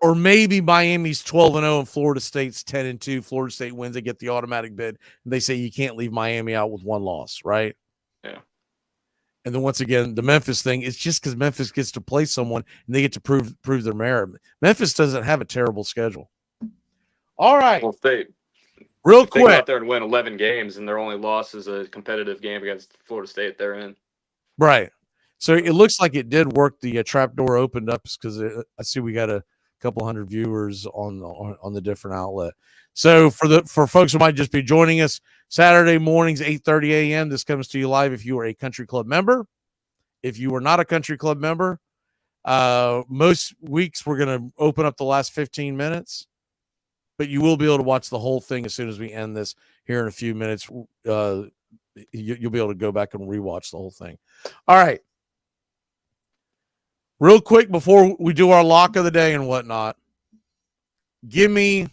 Or maybe Miami's 12-0 and Florida State's 10-2. Florida State wins, they get the automatic bid. And they say you can't leave Miami out with 1 loss, right? Yeah. And then once again, the Memphis thing, it's just because Memphis gets to play someone and they get to prove their merit. Memphis doesn't have a terrible schedule. All right. Well, real quick. They go out there and win 11 games, and their only loss is a competitive game against Florida State they're in. Right. So it looks like it did work. The trap door opened up because I see we got a couple hundred viewers on the different outlet. So for folks who might just be joining us, Saturday mornings, 8:30 a.m. This comes to you live if you are a country club member. if you are not a country club member, most weeks we're going to open up the last 15 minutes, but you will be able to watch the whole thing as soon as we end this here in a few minutes. You'll be able to go back and rewatch the whole thing. All right. Real quick before we do our lock of the day and whatnot, give me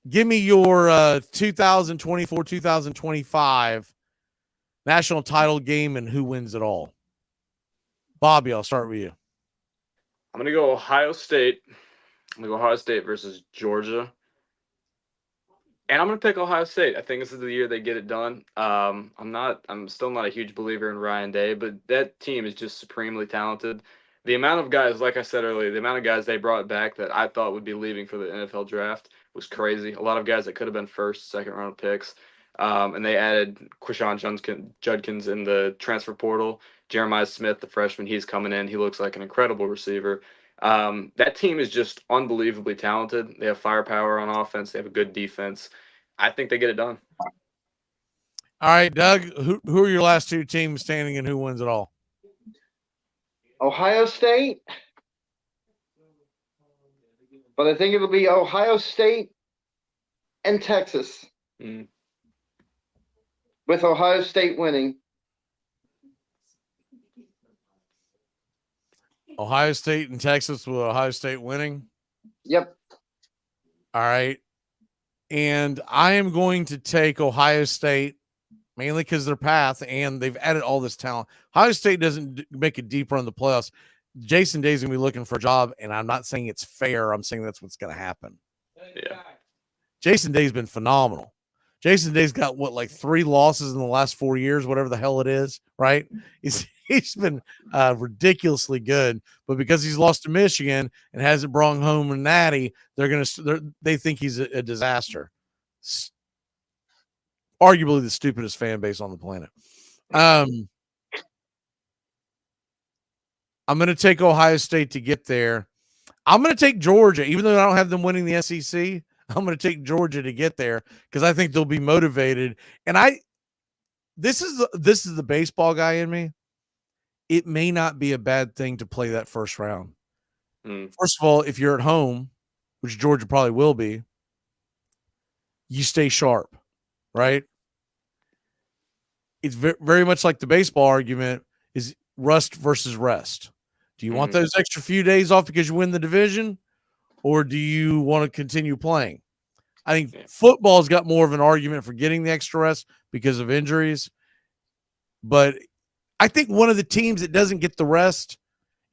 your 2024-2025 national title game and who wins it all. Bobby, I'll start with you. I'm going to go Ohio State. I'm going to go Ohio State versus Georgia. And I'm going to pick Ohio State. I think this is the year they get it done. I'm still not a huge believer in Ryan Day, but that team is just supremely talented. The amount of guys, like I said earlier, the amount of guys they brought back that I thought would be leaving for the NFL draft was crazy. A lot of guys that could have been first, second round picks. And they added Quishon Judkins in the transfer portal. Jeremiah Smith, the freshman, he's coming in. He looks like an incredible receiver. That team is just unbelievably talented. They have firepower on offense. They have a good defense. I think they get it done. All right, Doug, who are your last two teams standing and who wins it all? Ohio State. But I think it'll be Ohio State and Texas. With Ohio State winning. Ohio State and Texas with Ohio State winning? Yep. All right. And I am going to take Ohio State mainly because their path and they've added all this talent. Ohio State doesn't make it deeper in the playoffs. Jason Day's going to be looking for a job, and I'm not saying it's fair. I'm saying that's what's going to happen. Yeah. Jason Day's been phenomenal. Jason Day's got like 3 losses in the last 4 years, whatever the hell it is, right? He's been ridiculously good, but because he's lost to Michigan and hasn't brought home a natty, they think he's a disaster. Arguably the stupidest fan base on the planet. I'm going to take Ohio State to get there. I'm going to take Georgia, even though I don't have them winning the SEC. I'm going to take Georgia to get there because I think they'll be motivated. And this is the baseball guy in me. It may not be a bad thing to play that first round. First of all, if you're at home, which Georgia probably will be, you stay sharp, right? It's very much like the baseball argument is rust versus rest. Do you want those extra few days off because you win the division, or do you want to continue playing? I think football's got more of an argument for getting the extra rest because of injuries. But I think one of the teams that doesn't get the rest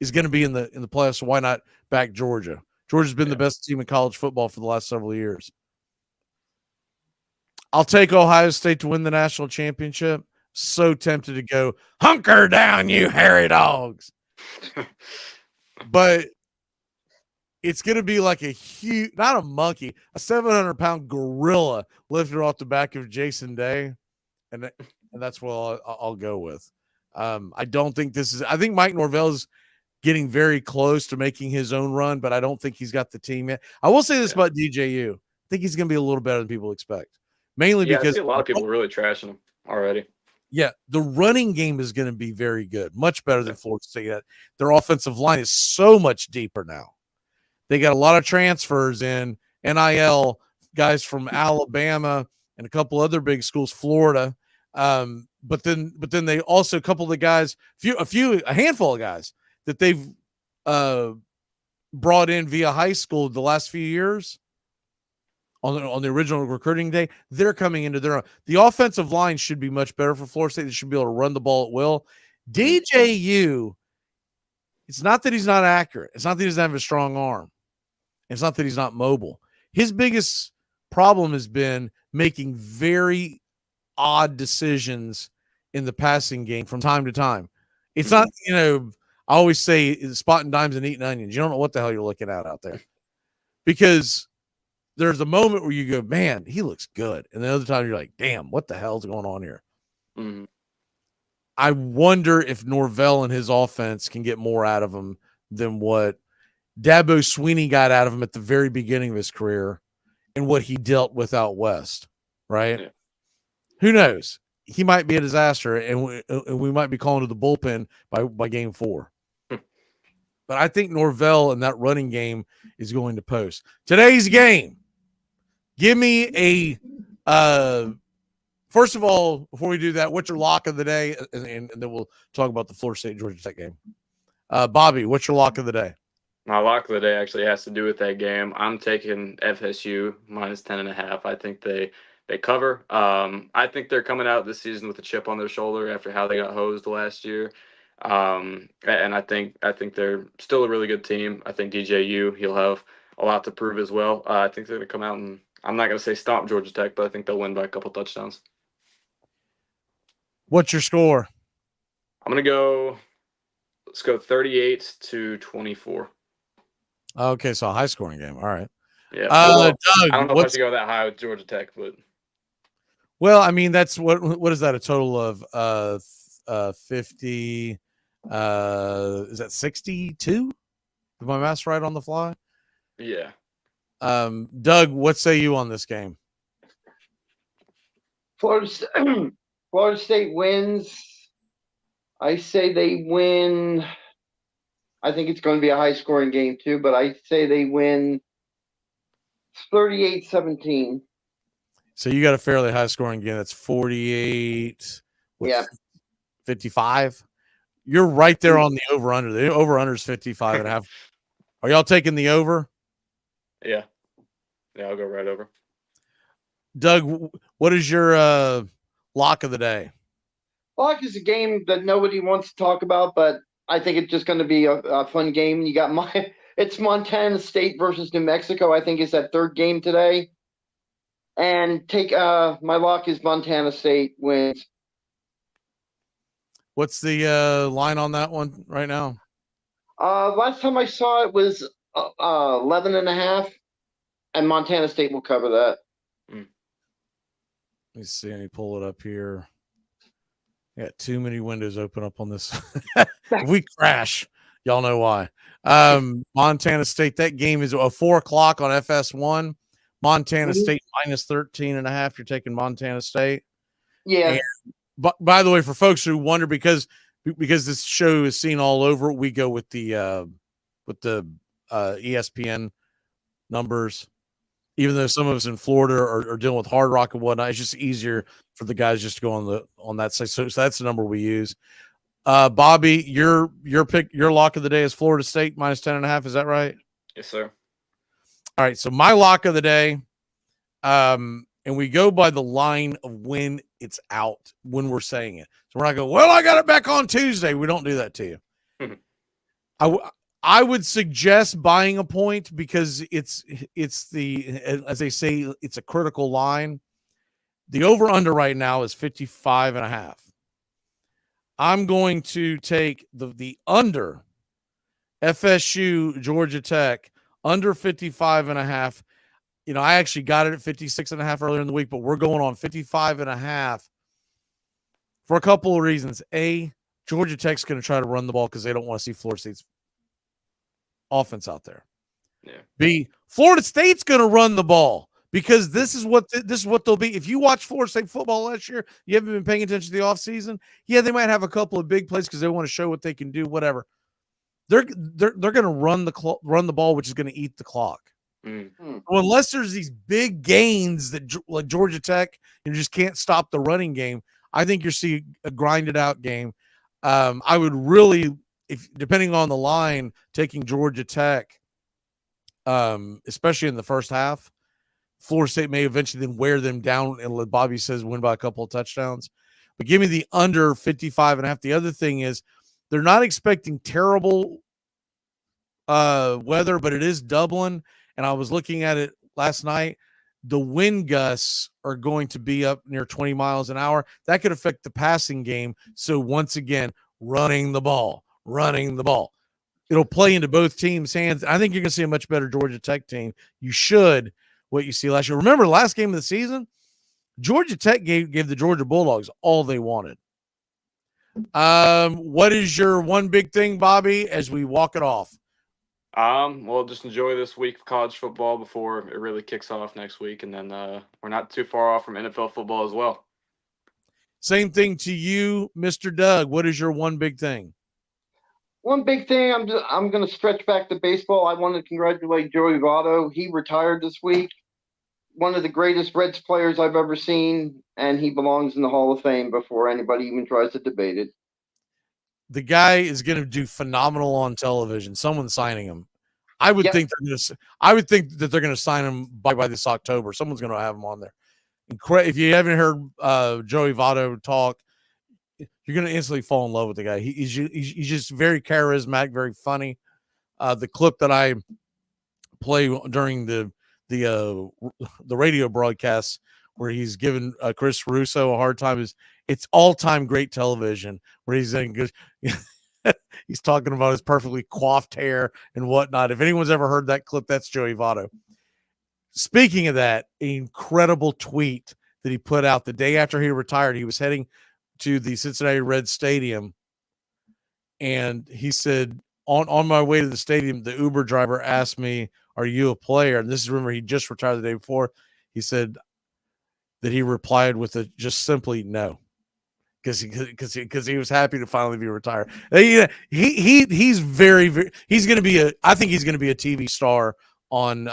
is going to be in the playoffs. So why not back Georgia? Georgia's been the best team in college football for the last several years. I'll take Ohio State to win the national championship. So tempted to go, hunker down, you hairy dogs. But it's going to be like a huge, not a monkey, a 700-pound gorilla lifted off the back of Jason Day. And that's what I'll go with. I don't think I think Mike Norvell's getting very close to making his own run, but I don't think he's got the team yet. I will say this about DJU. I think he's going to be a little better than people expect. Mainly because I see a lot of people really trashing him already. Yeah, the running game is going to be very good, much better than Florida State. Their offensive line is so much deeper now. They got a lot of transfers in, NIL, guys from Alabama and a couple other big schools, Florida. But then they also, a couple of the guys, a handful of guys that they've brought in via high school the last few years on the original recruiting day, they're coming into their own. The offensive line should be much better for Florida State. They should be able to run the ball at will. DJU, it's not that he's not accurate. It's not that he doesn't have a strong arm. It's not that he's not mobile. His biggest problem has been making very odd decisions in the passing game from time to time. It's not, I always say spotting dimes and eating onions. You don't know what the hell you're looking at out there. Because there's a moment where you go, man, he looks good. And the other time you're like, damn, what the hell's going on here? Mm-hmm. I wonder if Norvell and his offense can get more out of him than what Dabo Sweeney got out of him at the very beginning of his career and what he dealt with out west, right? Yeah. Who knows? he might be a disaster, and we might be calling to the bullpen by game 4. But I think Norvell in that running game is going to post. Today's game, give me a first of all, before we do that, what's your lock of the day? And then we'll talk about the Florida State Georgia Tech game. Bobby, what's your lock of the day? My lock of the day actually has to do with that game. I'm taking FSU minus 10.5. I think they cover. I think they're coming out this season with a chip on their shoulder after how they got hosed last year. And I think they're still a really good team. I think DJU, he'll have a lot to prove as well. I think they're going to come out and I'm not going to say stomp Georgia Tech, but I think they'll win by a couple touchdowns. What's your score? I'm going to go, let's go 38-24. Okay, so a high scoring game. All right. Yeah. Doug, I don't know if I should go that high with Georgia Tech, but. Well, I mean, that's what is that? A total of 50. Is that 62? Is my math right on the fly? Yeah. Doug, what say you on this game? Florida State wins. I say they win. I think it's going to be a high-scoring game too, but I say they win 38-17. So you got a fairly high-scoring game. That's 48. Yeah. 55. You're right there on the over-under. The over-under is 55.5. Are y'all taking the over? Yeah. Yeah, I'll go right over. Doug, what is your lock of the day? Lock is a game that nobody wants to talk about, but I think it's just going to be a fun game. You got it's Montana State versus New Mexico. I think it's that third game today. And my lock is Montana State wins. What's the line on that one right now? Last time I saw it was 11.5, and Montana State will cover that. Let me see. Let me pull it up here. I got too many windows open up on this. If we crash, y'all know why. Montana State, that game is 4:00 on FS1. Montana State minus 13.5. You're taking Montana State. Yeah. And by the way, for folks who wonder, because this show is seen all over, we go with the ESPN numbers. Even though some of us in Florida are dealing with Hard Rock and whatnot, it's just easier for the guys just to go on that side. So that's the number we use. Bobby, your lock of the day is Florida State minus 10.5. Is that right? Yes, sir. All right. So my lock of the day, and we go by the line of when it's out, when we're saying it. So we're not going, well, I got it back on Tuesday. We don't do that to you. I would suggest buying a point because it's the, as they say, it's a critical line. The over under right now is 55.5. I'm going to take the under FSU Georgia Tech under 55.5. You know, I actually got it at 56.5 earlier in the week, but we're going on 55.5 for a couple of reasons. A, Georgia Tech's going to try to run the ball because they don't want to see Florida State's offense out there. Yeah. B, Florida State's going to run the ball because this is what they'll be. If you watch Florida State football last year, you haven't been paying attention to the offseason. Yeah, they might have a couple of big plays because they want to show what they can do. Whatever. They're going to run the ball, which is going to eat the clock. Mm-hmm. So unless there's these big gains that like Georgia Tech, you just can't stop the running game. I think you're seeing a grinded out game. I would really, if depending on the line, taking Georgia Tech, especially in the first half. Florida State may eventually then wear them down and let Bobby says win by a couple of touchdowns. But give me the under 55.5. The other thing is they're not expecting terrible weather, but it is Dublin. And I was looking at it last night. The wind gusts are going to be up near 20 miles an hour. That could affect the passing game. So once again, running the ball. It'll play into both teams' hands. I think you're going to see a much better Georgia Tech team. You should what you see last year. Remember the last game of the season? Georgia Tech gave the Georgia Bulldogs all they wanted. What is your one big thing, Bobby, as we walk it off? Well, just enjoy this week of college football before it really kicks off next week. And then we're not too far off from NFL football as well. Same thing to you, Mr. Doug. What is your one big thing? One big thing, I'm going to stretch back to baseball. I want to congratulate Joey Votto. He retired this week. One of the greatest Reds players I've ever seen, and he belongs in the Hall of Fame before anybody even tries to debate it. The guy is going to do phenomenal on television. Someone's signing him. I would think that they're going to sign him by this October. Someone's going to have him on there. If you haven't heard Joey Votto talk, you're going to instantly fall in love with the guy. He's just very charismatic, very funny. The clip that I play during the radio broadcast where he's giving Chris Russo a hard time it's all-time great television where he's in good. He's talking about his perfectly coiffed hair and whatnot. If anyone's ever heard that clip, that's Joey Votto. Speaking of that, an incredible tweet that he put out the day after he retired. He was heading to the Cincinnati Reds stadium, and he said, on my way to the stadium, the Uber driver asked me, "Are you a player?" And this is, remember, he just retired the day before. He said that he replied with a just simply no. Because he was happy to finally be retired. He's very, very, he's going to be I think he's going to be a TV star on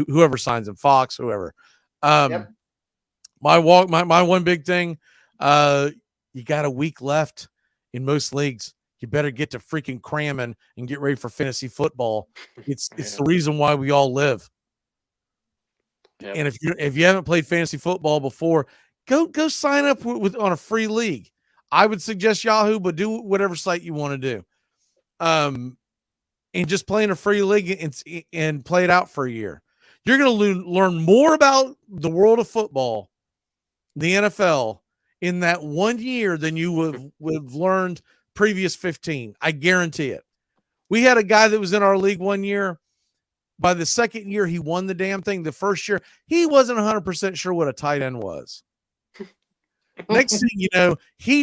whoever signs him, Fox, whoever. Yep. My one big thing, you got a week left in most leagues. You better get to freaking cramming and get ready for fantasy football. It's the reason why we all live. Yep. And if you haven't played fantasy football before, go sign up on a free league. I would suggest Yahoo, but do whatever site you want to do. And just play in a free league and play it out for a year. You're going to learn more about the world of football, the NFL, in that 1 year than you would have learned previous 15. I guarantee it. We had a guy that was in our league 1 year. By the second year, he won the damn thing. The first year, he wasn't 100% sure what a tight end was. Next thing you know, he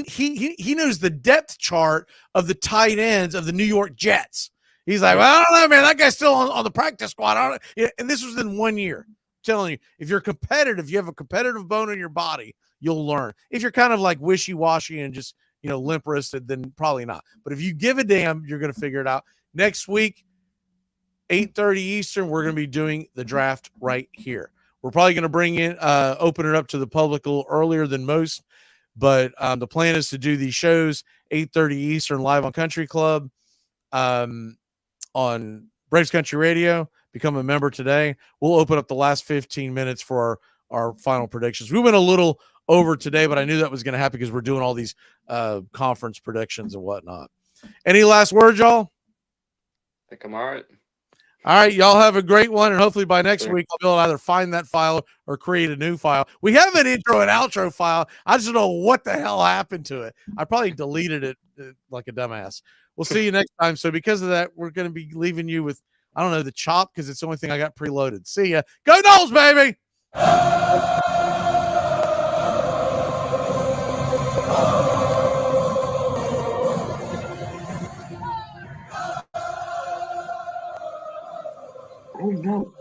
knows the depth chart of the tight ends of the New York Jets. He's like, well, I don't know, man. That guy's still on the practice squad. And this was in 1 year. I'm telling you, if you're competitive, you have a competitive bone in your body, you'll learn. If you're kind of like wishy-washy and just, limp-wristed, then probably not. But if you give a damn, you're going to figure it out. Next week, 8:30 Eastern, we're going to be doing the draft right here. We're probably going to open it up to the public a little earlier than most, but the plan is to do these shows 8:30 Eastern live on Country Club, on Braves Country Radio. Become a member today. We'll open up the last 15 minutes for our final predictions. We went a little over today, but I knew that was going to happen because we're doing all these conference predictions and whatnot. Any last words, y'all? I think I'm all right. All right, y'all have a great one, and hopefully by next week I'll be able to either find that file or create a new file. We have an intro and outro file. I just don't know what the hell happened to it. I probably deleted it like a dumbass. We'll see you next time. So because of that, we're going to be leaving you with, I don't know, the chop because it's the only thing I got preloaded. See ya. Go Knowles, baby! Oh, no.